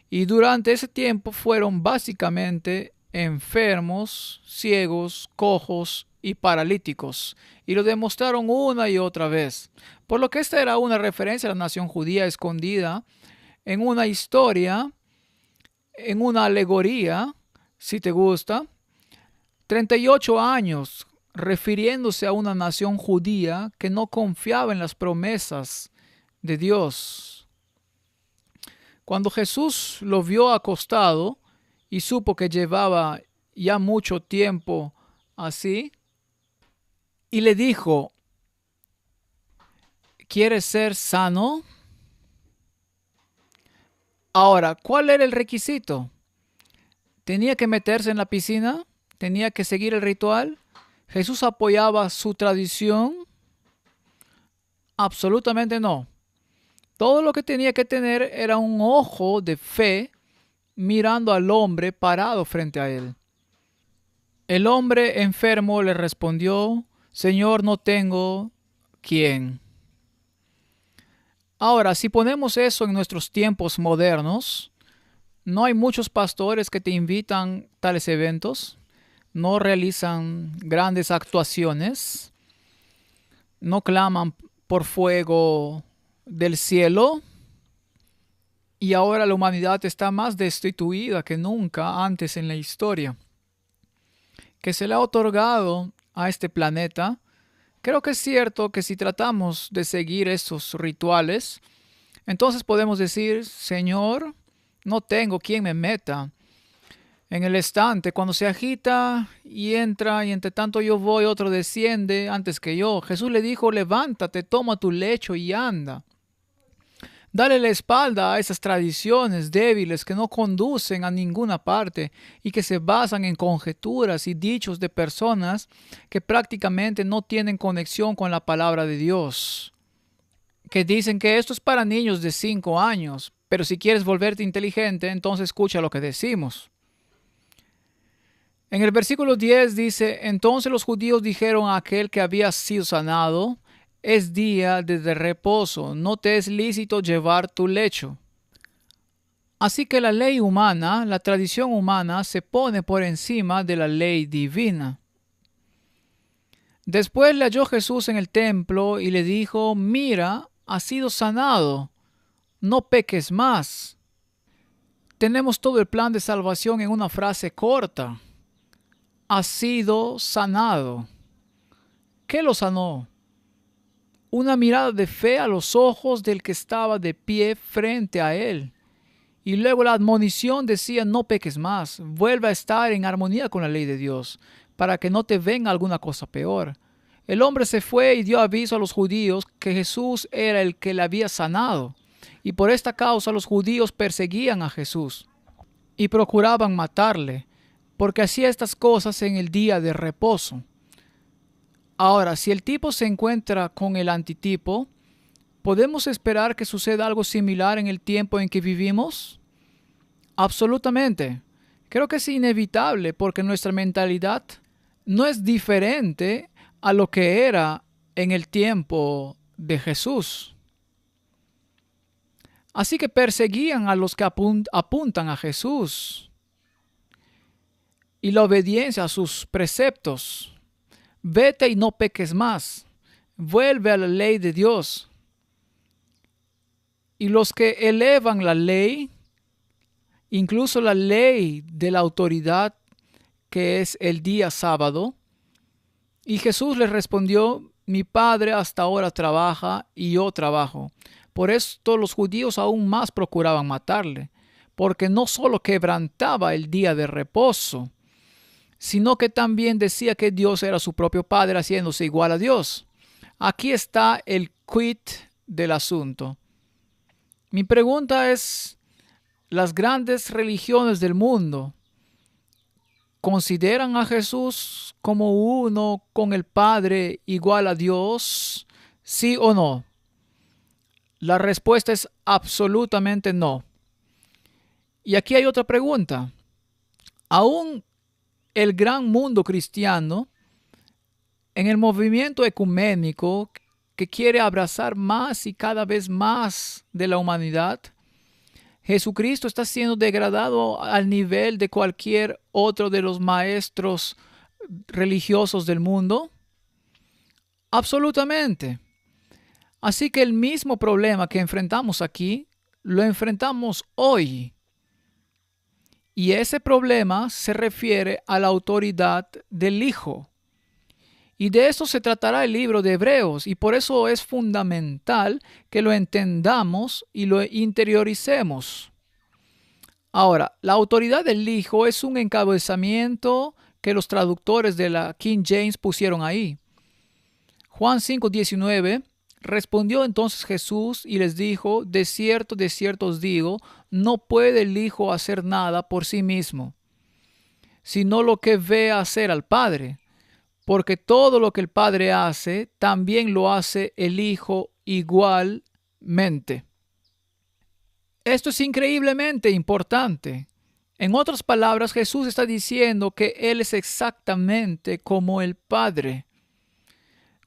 Y durante ese tiempo fueron básicamente enfermos, ciegos, cojos y paralíticos, y lo demostraron una y otra vez. Por lo que esta era una referencia a la nación judía escondida en una historia, en una alegoría, si te gusta. 38 años refiriéndose a una nación judía que no confiaba en las promesas de Dios. Cuando Jesús lo vio acostado y supo que llevaba ya mucho tiempo así, y le dijo: ¿quieres ser sano? Ahora, ¿cuál era el requisito? ¿Tenía que meterse en la piscina? ¿Tenía que seguir el ritual? ¿Jesús apoyaba su tradición? Absolutamente no. Todo lo que tenía que tener era un ojo de fe mirando al hombre parado frente a él. El hombre enfermo le respondió: Señor, no tengo quien. Ahora, si ponemos eso en nuestros tiempos modernos, no hay muchos pastores que te invitan a tales eventos, no realizan grandes actuaciones, no claman por fuego del cielo, y ahora la humanidad está más destituida que nunca antes en la historia, que se le ha otorgado a este planeta. Creo que es cierto que si tratamos de seguir esos rituales, entonces podemos decir, Señor, no tengo quien me meta en el estante cuando se agita y entra, y entre tanto yo voy, otro desciende antes que yo. Jesús le dijo, levántate, toma tu lecho y anda. Dale la espalda a esas tradiciones débiles que no conducen a ninguna parte y que se basan en conjeturas y dichos de personas que prácticamente no tienen conexión con la palabra de Dios, que dicen que esto es para niños de 5 años, pero si quieres volverte inteligente, entonces escucha lo que decimos. En el versículo 10 dice, entonces los judíos dijeron a aquel que había sido sanado, es día de reposo, no te es lícito llevar tu lecho. Así que la ley humana, la tradición humana, se pone por encima de la ley divina. Después le halló Jesús en el templo y le dijo, mira, has sido sanado, no peques más. Tenemos todo el plan de salvación en una frase corta. Has sido sanado. ¿Qué lo sanó? Una mirada de fe a los ojos del que estaba de pie frente a él. Y luego la admonición decía, no peques más, vuelve a estar en armonía con la ley de Dios, para que no te venga alguna cosa peor. El hombre se fue y dio aviso a los judíos que Jesús era el que le había sanado, y por esta causa los judíos perseguían a Jesús y procuraban matarle, porque hacía estas cosas en el día de reposo. Ahora, si el tipo se encuentra con el antitipo, ¿podemos esperar que suceda algo similar en el tiempo en que vivimos? Absolutamente. Creo que es inevitable porque nuestra mentalidad no es diferente a lo que era en el tiempo de Jesús. Así que perseguían a los que apuntan a Jesús y la obediencia a sus preceptos. Vete y no peques más. Vuelve a la ley de Dios. Y los que elevan la ley, incluso la ley de la autoridad, que es el día sábado. Y Jesús les respondió, mi Padre hasta ahora trabaja y yo trabajo. Por esto los judíos aún más procuraban matarle, porque no solo quebrantaba el día de reposo, sino que también decía que Dios era su propio Padre, haciéndose igual a Dios. Aquí está el quid del asunto. Mi pregunta es, ¿las grandes religiones del mundo consideran a Jesús como uno con el Padre igual a Dios? ¿Sí o no? La respuesta es absolutamente no. Y aquí hay otra pregunta. Aún el gran mundo cristiano, en el movimiento ecuménico que quiere abrazar más y cada vez más de la humanidad, Jesucristo está siendo degradado al nivel de cualquier otro de los maestros religiosos del mundo. Absolutamente. Así que el mismo problema que enfrentamos aquí, lo enfrentamos hoy. Y ese problema se refiere a la autoridad del Hijo. Y de eso se tratará el libro de Hebreos, y por eso es fundamental que lo entendamos y lo interioricemos. Ahora, la autoridad del Hijo es un encabezamiento que los traductores de la King James pusieron ahí. Juan 5:19, respondió entonces Jesús y les dijo, de cierto os digo, no puede el Hijo hacer nada por sí mismo, sino lo que ve hacer al Padre. Porque todo lo que el Padre hace, también lo hace el Hijo igualmente. Esto es increíblemente importante. En otras palabras, Jesús está diciendo que Él es exactamente como el Padre.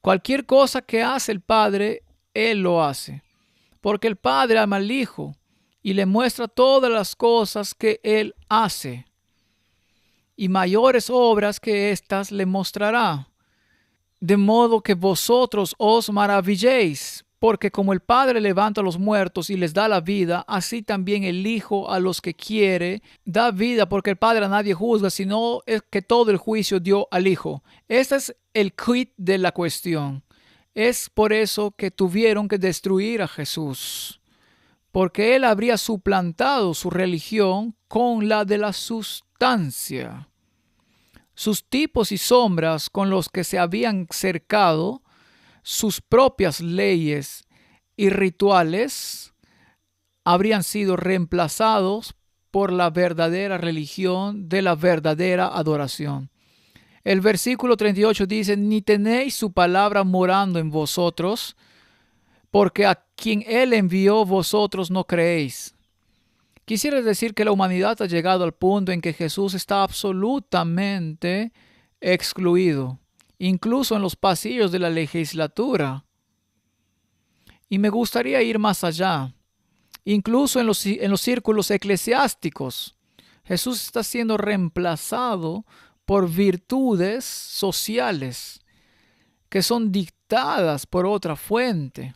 Cualquier cosa que hace el Padre, Él lo hace. porque el Padre ama al Hijo y le muestra todas las cosas que Él hace, y mayores obras que éstas le mostrará, de modo que vosotros os maravilléis, porque como el Padre levanta a los muertos y les da la vida, así también el Hijo a los que quiere da vida, porque el Padre a nadie juzga, sino es que todo el juicio dio al Hijo. Este es el quid de la cuestión. Es por eso que tuvieron que destruir a Jesús, porque Él habría suplantado su religión con la de la sustancia. Sus tipos y sombras con los que se habían cercado, sus propias leyes y rituales, habrían sido reemplazados por la verdadera religión de la verdadera adoración. El versículo 38 dice: ni tenéis su palabra morando en vosotros, porque a quien Él envió vosotros no creéis. Quisiera decir que la humanidad ha llegado al punto en que Jesús está absolutamente excluido, incluso en los pasillos de la legislatura. Y me gustaría ir más allá. Incluso en los círculos eclesiásticos, Jesús está siendo reemplazado por virtudes sociales que son dictadas por otra fuente.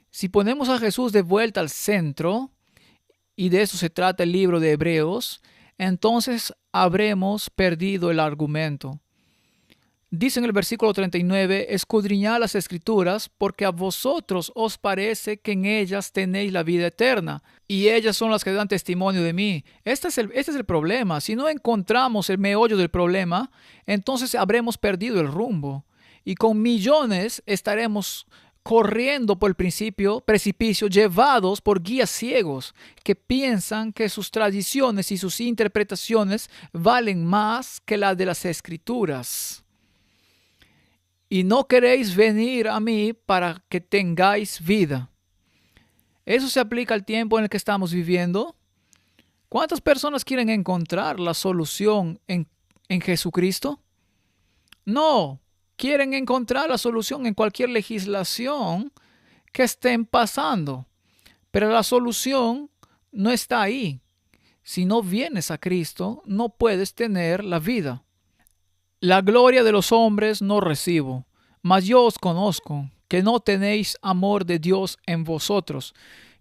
Si ponemos a Jesús de vuelta al centro, y de eso se trata el libro de Hebreos, entonces habremos perdido el argumento. Dice en el versículo 39, escudriñad las Escrituras, porque a vosotros os parece que en ellas tenéis la vida eterna, y ellas son las que dan testimonio de mí. Este es el problema. Si no encontramos el meollo del problema, entonces habremos perdido el rumbo, y con millones estaremos corriendo por el precipicio, llevados por guías ciegos que piensan que sus tradiciones y sus interpretaciones valen más que las de las Escrituras. Y no queréis venir a mí para que tengáis vida. ¿Eso se aplica al tiempo en el que estamos viviendo? ¿Cuántas personas quieren encontrar la solución en Jesucristo? No. Quieren encontrar la solución en cualquier legislación que estén pasando. Pero la solución no está ahí. Si no vienes a Cristo, no puedes tener la vida. La gloria de los hombres no recibo, mas yo os conozco, que no tenéis amor de Dios en vosotros.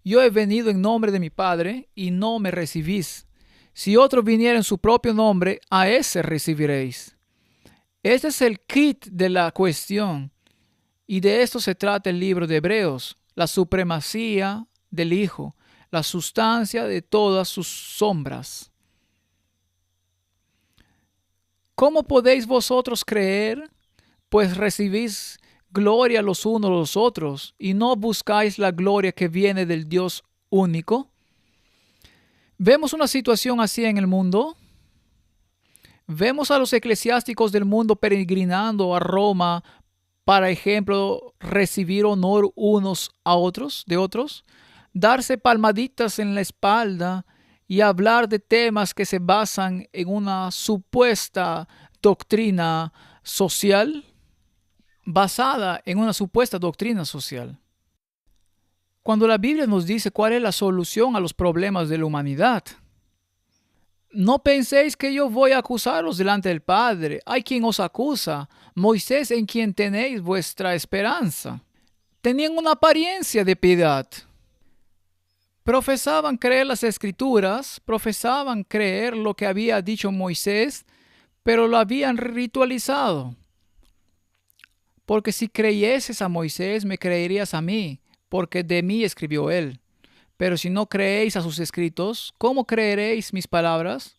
Yo he venido en nombre de mi Padre, y no me recibís. Si otro viniera en su propio nombre, a ese recibiréis. Este es el kit de la cuestión, y de esto se trata el libro de Hebreos: la supremacía del Hijo, la sustancia de todas sus sombras. ¿Cómo podéis vosotros creer? Pues recibís gloria los unos a los otros, y no buscáis la gloria que viene del Dios único. ¿Vemos una situación así en el mundo? Vemos a los eclesiásticos del mundo peregrinando a Roma, para ejemplo, recibir honor unos a otros, de otros, darse palmaditas en la espalda y hablar de temas que se basan en una supuesta doctrina social, Cuando la Biblia nos dice cuál es la solución a los problemas de la humanidad. No penséis que yo voy a acusaros delante del Padre. Hay quien os acusa, Moisés, en quien tenéis vuestra esperanza. Tenían una apariencia de piedad. Profesaban creer las Escrituras, profesaban creer lo que había dicho Moisés, pero lo habían ritualizado. Porque si creyeses a Moisés, me creerías a mí, porque de mí escribió él. Pero si no creéis a sus escritos, ¿cómo creeréis mis palabras?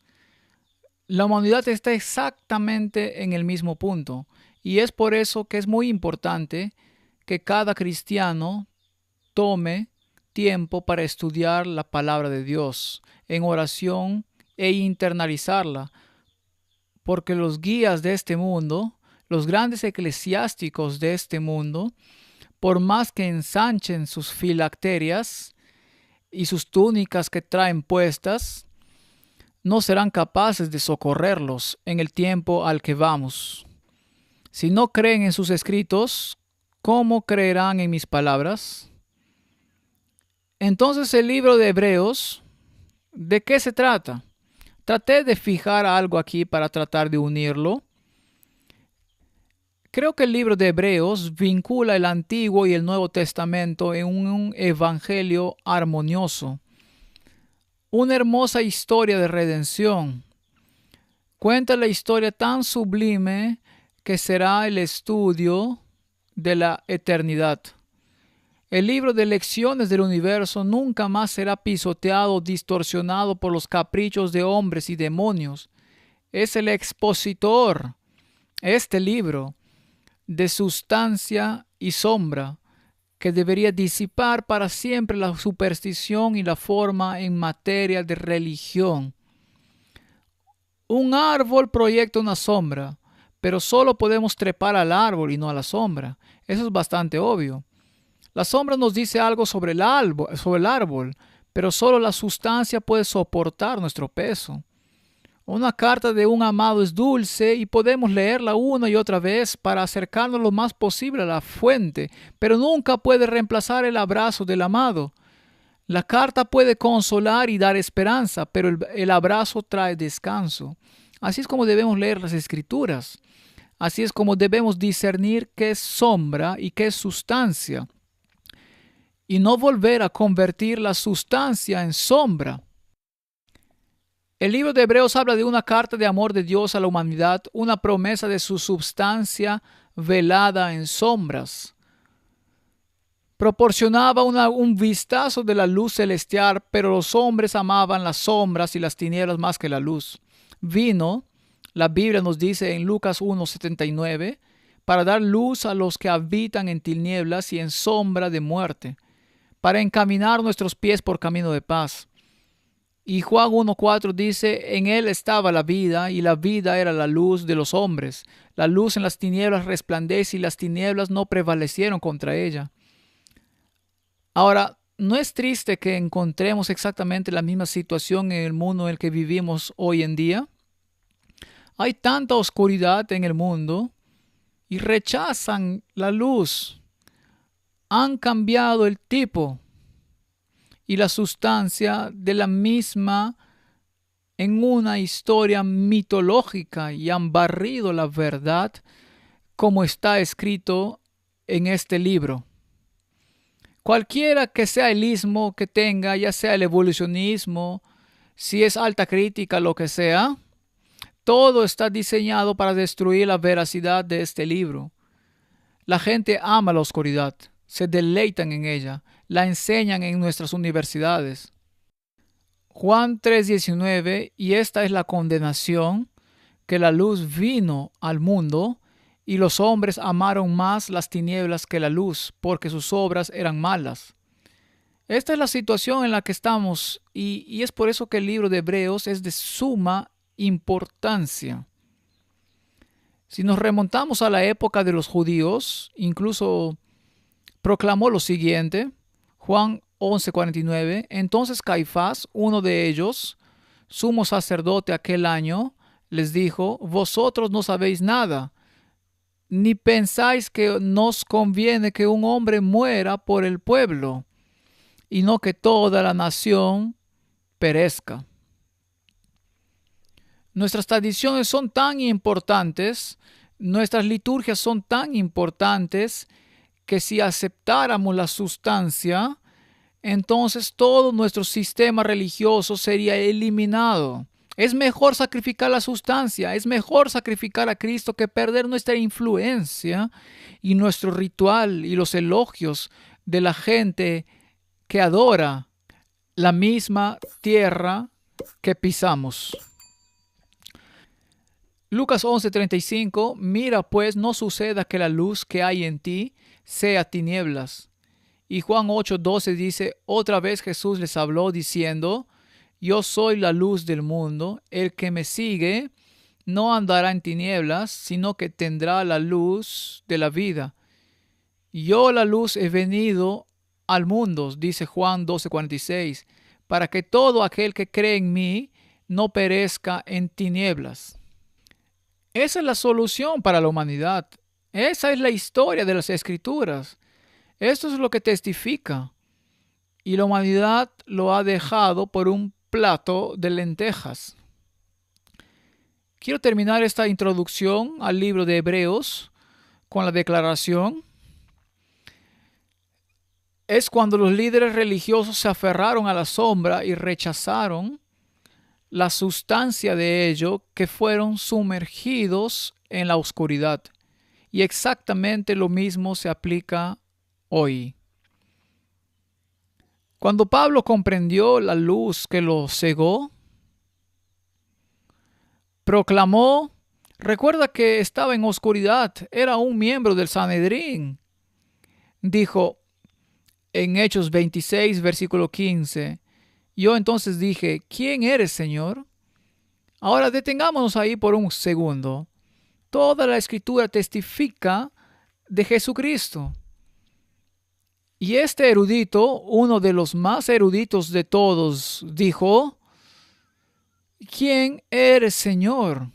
La humanidad está exactamente en el mismo punto, y es por eso que es muy importante que cada cristiano tome tiempo para estudiar la palabra de Dios en oración e internalizarla, porque los guías de este mundo, los grandes eclesiásticos de este mundo, por más que ensanchen sus filacterias y sus túnicas que traen puestas, no serán capaces de socorrerlos en el tiempo al que vamos. Si no creen en sus escritos, ¿cómo creerán en mis palabras? Entonces el libro de Hebreos, ¿de qué se trata? Traté de fijar algo aquí para tratar de unirlo. Creo que el libro de Hebreos vincula el Antiguo y el Nuevo Testamento en un evangelio armonioso, una hermosa historia de redención. Cuenta la historia tan sublime que será el estudio de la eternidad. El libro de lecciones del universo nunca más será pisoteado o distorsionado por los caprichos de hombres y demonios. Es el expositor, este libro, de sustancia y sombra, que debería disipar para siempre la superstición y la forma en materia de religión. Un árbol proyecta una sombra, pero solo podemos trepar al árbol y no a la sombra. Eso es bastante obvio. La sombra nos dice algo sobre el árbol, pero solo la sustancia puede soportar nuestro peso. Una carta de un amado es dulce y podemos leerla una y otra vez para acercarnos lo más posible a la fuente, pero nunca puede reemplazar el abrazo del amado. La carta puede consolar y dar esperanza, pero el abrazo trae descanso. Así es como debemos leer las Escrituras. Así es como debemos discernir qué es sombra y qué es sustancia, y no volver a convertir la sustancia en sombra. El libro de Hebreos habla de una carta de amor de Dios a la humanidad, una promesa de su substancia velada en sombras. Proporcionaba un vistazo de la luz celestial, pero los hombres amaban las sombras y las tinieblas más que la luz. Vino, la Biblia nos dice en Lucas 1:79, para dar luz a los que habitan en tinieblas y en sombra de muerte, para encaminar nuestros pies por camino de paz. Y Juan 1:4 dice, en él estaba la vida, y la vida era la luz de los hombres. La luz en las tinieblas resplandece, y las tinieblas no prevalecieron contra ella. Ahora, ¿no es triste que encontremos exactamente la misma situación en el mundo en el que vivimos hoy en día? Hay tanta oscuridad en el mundo y rechazan la luz. Han cambiado el tipo y la sustancia de la misma en una historia mitológica y han barrido la verdad como está escrito en este libro. Cualquiera que sea el ismo que tenga, ya sea el evolucionismo, si es alta crítica, lo que sea, todo está diseñado para destruir la veracidad de este libro. La gente ama la oscuridad, se deleitan en ella, la enseñan en nuestras universidades. Juan 3:19, y esta es la condenación, que la luz vino al mundo, y los hombres amaron más las tinieblas que la luz, porque sus obras eran malas. Esta es la situación en la que estamos, y es por eso que el libro de Hebreos es de suma importancia. Si nos remontamos a la época de los judíos, incluso proclamó lo siguiente, Juan 11:49, entonces Caifás, uno de ellos, sumo sacerdote aquel año, les dijo, vosotros no sabéis nada, ni pensáis que nos conviene que un hombre muera por el pueblo, y no que toda la nación perezca. Nuestras tradiciones son tan importantes, nuestras liturgias son tan importantes, que si aceptáramos la sustancia, entonces todo nuestro sistema religioso sería eliminado. Es mejor sacrificar la sustancia, es mejor sacrificar a Cristo que perder nuestra influencia y nuestro ritual y los elogios de la gente que adora la misma tierra que pisamos. Lucas 11:35, mira pues no suceda que la luz que hay en ti sea tinieblas. Y Juan 8:12 dice, otra vez Jesús les habló diciendo, yo soy la luz del mundo, el que me sigue no andará en tinieblas, sino que tendrá la luz de la vida. Yo la luz he venido al mundo, dice Juan 12:46, para que todo aquel que cree en mí no perezca en tinieblas. Esa es la solución para la humanidad. Esa es la historia de las Escrituras. Esto es lo que testifica. y la humanidad lo ha dejado por un plato de lentejas. Quiero terminar esta introducción al libro de Hebreos con la declaración. Es cuando los líderes religiosos se aferraron a la sombra y rechazaron la sustancia de ello, que fueron sumergidos en la oscuridad. Y exactamente lo mismo se aplica hoy. Cuando Pablo comprendió la luz que lo cegó, proclamó, recuerda que estaba en oscuridad, era un miembro del Sanedrín. Dijo en Hechos 26, versículo 15, yo entonces dije, ¿quién eres, Señor? Ahora detengámonos ahí por un segundo. Toda la Escritura testifica de Jesucristo. Y este erudito, uno de los más eruditos de todos, dijo, ¿quién eres, Señor?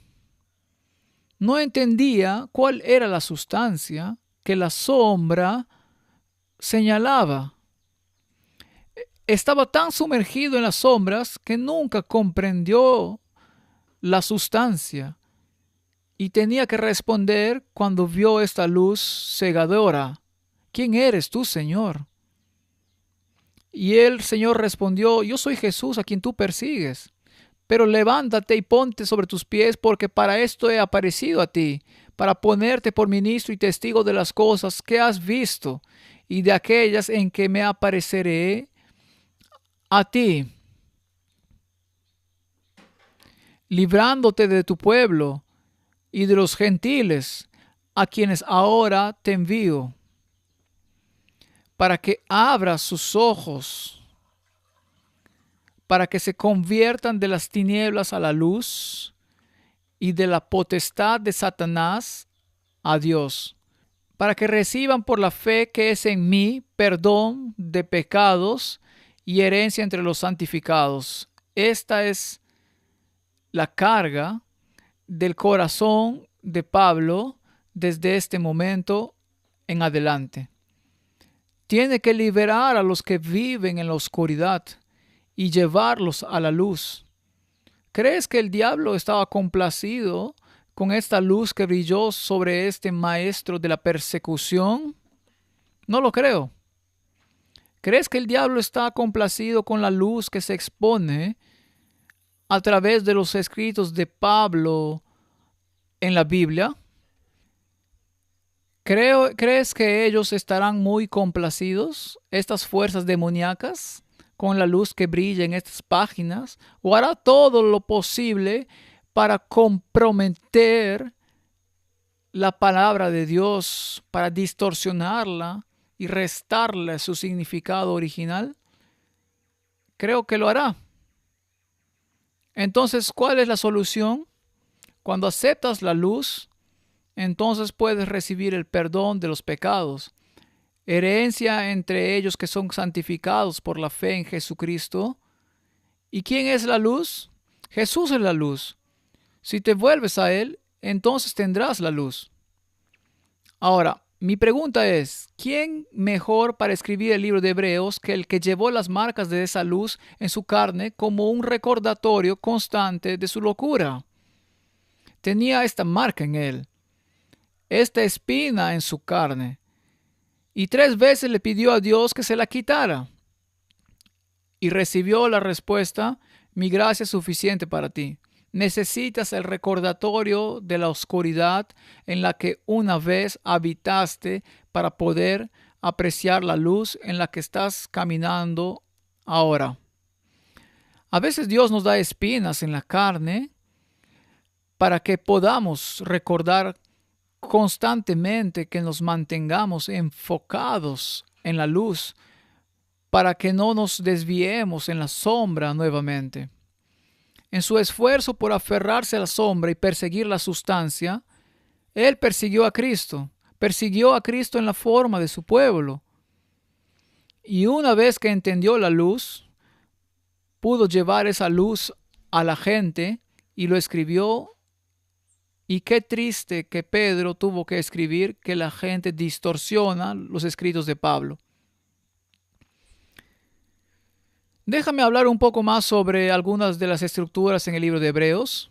No entendía cuál era la sustancia que la sombra señalaba. Estaba tan sumergido en las sombras que nunca comprendió la sustancia y tenía que responder cuando vio esta luz cegadora. ¿Quién eres tú, Señor? Y el Señor respondió, yo soy Jesús a quien tú persigues. Pero levántate y ponte sobre tus pies, porque para esto he aparecido a ti, para ponerte por ministro y testigo de las cosas que has visto y de aquellas en que me apareceré a ti, librándote de tu pueblo y de los gentiles, a quienes ahora te envío, para que abras sus ojos, para que se conviertan de las tinieblas a la luz y de la potestad de Satanás a Dios, para que reciban por la fe que es en mí perdón de pecados y herencia entre los santificados. Esta es la carga del corazón de Pablo desde este momento en adelante. Tiene que liberar a los que viven en la oscuridad y llevarlos a la luz. ¿Crees que el diablo estaba complacido con esta luz que brilló sobre este maestro de la persecución? No lo creo. ¿Crees que el diablo está complacido con la luz que se expone a través de los escritos de Pablo en la Biblia? ¿Crees que ellos estarán muy complacidos, estas fuerzas demoníacas, con la luz que brilla en estas páginas? ¿O hará todo lo posible para comprometer la palabra de Dios, para distorsionarla y restarle su significado original? Creo que lo hará. Entonces, ¿cuál es la solución? Cuando aceptas la luz, entonces puedes recibir el perdón de los pecados, herencia entre ellos que son santificados por la fe en Jesucristo. ¿Y quién es la luz? Jesús es la luz. Si te vuelves a Él, entonces tendrás la luz. Ahora, mi pregunta es, ¿quién mejor para escribir el libro de Hebreos que el que llevó las marcas de esa luz en su carne como un recordatorio constante de su locura? Tenía esta marca en él, esta espina en su carne, y 3 veces le pidió a Dios que se la quitara. Y recibió la respuesta, mi gracia es suficiente para ti. Necesitas el recordatorio de la oscuridad en la que una vez habitaste para poder apreciar la luz en la que estás caminando ahora. A veces Dios nos da espinas en la carne para que podamos recordar constantemente, que nos mantengamos enfocados en la luz, para que no nos desviemos en la sombra nuevamente. En su esfuerzo por aferrarse a la sombra y perseguir la sustancia, él persiguió a Cristo en la forma de su pueblo. Y una vez que entendió la luz, pudo llevar esa luz a la gente y lo escribió. Y qué triste que Pedro tuvo que escribir que la gente distorsiona los escritos de Pablo. Déjame hablar un poco más sobre algunas de las estructuras en el libro de Hebreos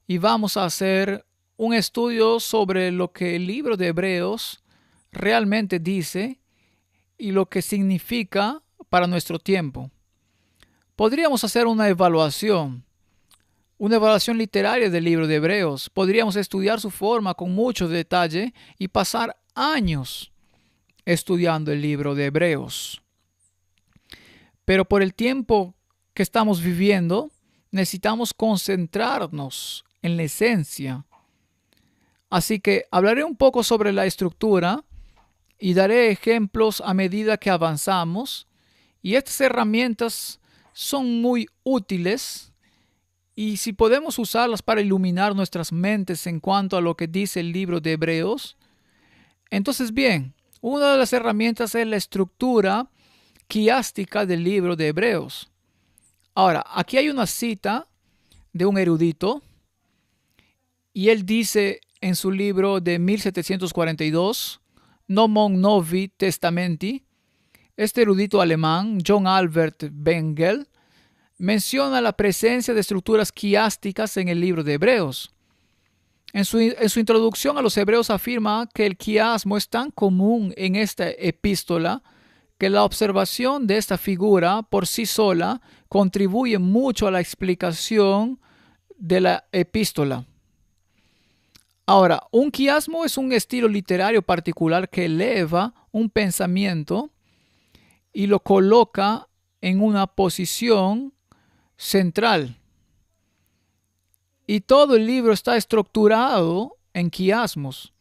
y vamos a hacer un estudio sobre lo que el libro de Hebreos realmente dice y lo que significa para nuestro tiempo. Podríamos hacer una evaluación literaria del libro de Hebreos. Podríamos estudiar su forma con mucho detalle y pasar años estudiando el libro de Hebreos. Pero por el tiempo que estamos viviendo, necesitamos concentrarnos en la esencia. Así que hablaré un poco sobre la estructura y daré ejemplos a medida que avanzamos. Y estas herramientas son muy útiles y si podemos usarlas para iluminar nuestras mentes en cuanto a lo que dice el libro de Hebreos, entonces bien, una de las herramientas es la estructura quiástica del libro de Hebreos. Ahora, aquí hay una cita de un erudito y él dice en su libro de 1742, Nomon Novi Testamenti, este erudito alemán, John Albert Bengel, menciona la presencia de estructuras quiásticas en el libro de Hebreos. En su introducción a los Hebreos afirma que el quiasmo es tan común en esta epístola que la observación de esta figura por sí sola contribuye mucho a la explicación de la epístola. Ahora, un quiasmo es un estilo literario particular que eleva un pensamiento y lo coloca en una posición central. Y todo el libro está estructurado en quiasmos,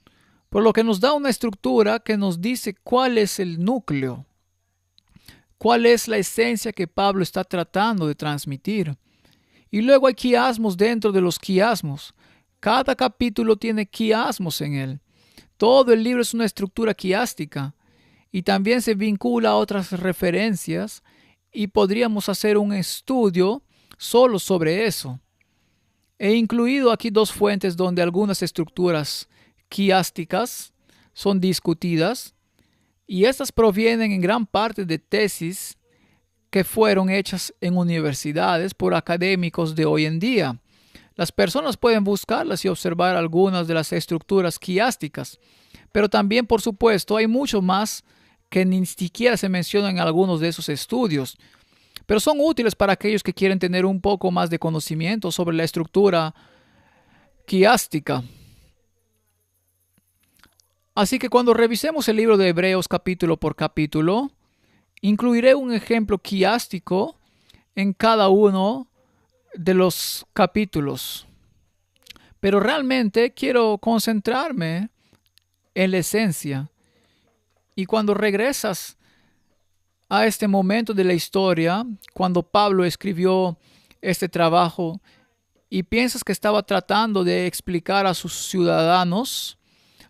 por lo que nos da una estructura que nos dice cuál es el núcleo, cuál es la esencia que Pablo está tratando de transmitir. Y luego hay quiasmos dentro de los quiasmos. Cada capítulo tiene quiasmos en él. Todo el libro es una estructura quiástica y también se vincula a otras referencias y podríamos hacer un estudio solo sobre eso. He incluido aquí dos fuentes donde algunas estructuras quiásticas son discutidas y estas provienen en gran parte de tesis que fueron hechas en universidades por académicos de hoy en día. Las personas pueden buscarlas y observar algunas de las estructuras quiásticas, pero también, por supuesto, hay mucho más que ni siquiera se menciona en algunos de esos estudios, pero son útiles para aquellos que quieren tener un poco más de conocimiento sobre la estructura quiástica. Así que cuando revisemos el libro de Hebreos capítulo por capítulo, incluiré un ejemplo quiástico en cada uno de los capítulos. Pero realmente quiero concentrarme en la esencia. Y cuando regresas a este momento de la historia, cuando Pablo escribió este trabajo y piensas que estaba tratando de explicar a sus ciudadanos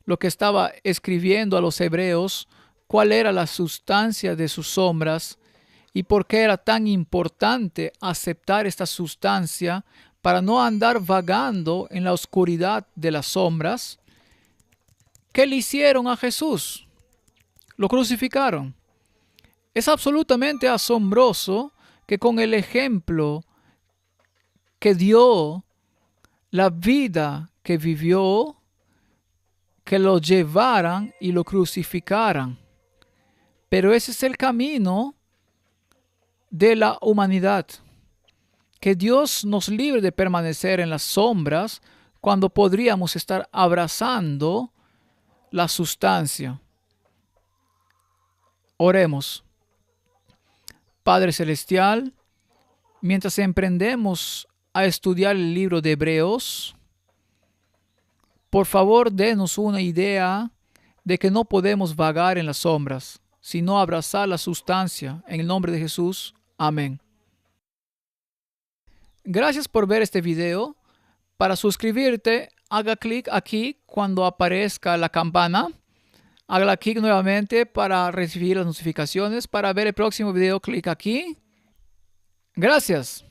lo que estaba escribiendo a los hebreos, cuál era la sustancia de sus sombras y por qué era tan importante aceptar esta sustancia para no andar vagando en la oscuridad de las sombras. ¿Qué le hicieron a Jesús? Lo crucificaron. Es absolutamente asombroso que con el ejemplo que dio, la vida que vivió, que lo llevaran y lo crucificaran. Pero ese es el camino de la humanidad. Que Dios nos libre de permanecer en las sombras cuando podríamos estar abrazando la sustancia. Oremos. Padre Celestial, mientras emprendemos a estudiar el libro de Hebreos, por favor, denos una idea de que no podemos vagar en las sombras, sino abrazar la sustancia. En el nombre de Jesús. Amén. Gracias por ver este video. Para suscribirte, haga clic aquí cuando aparezca la campana. Haga clic nuevamente para recibir las notificaciones. Para ver el próximo video, clic aquí. Gracias.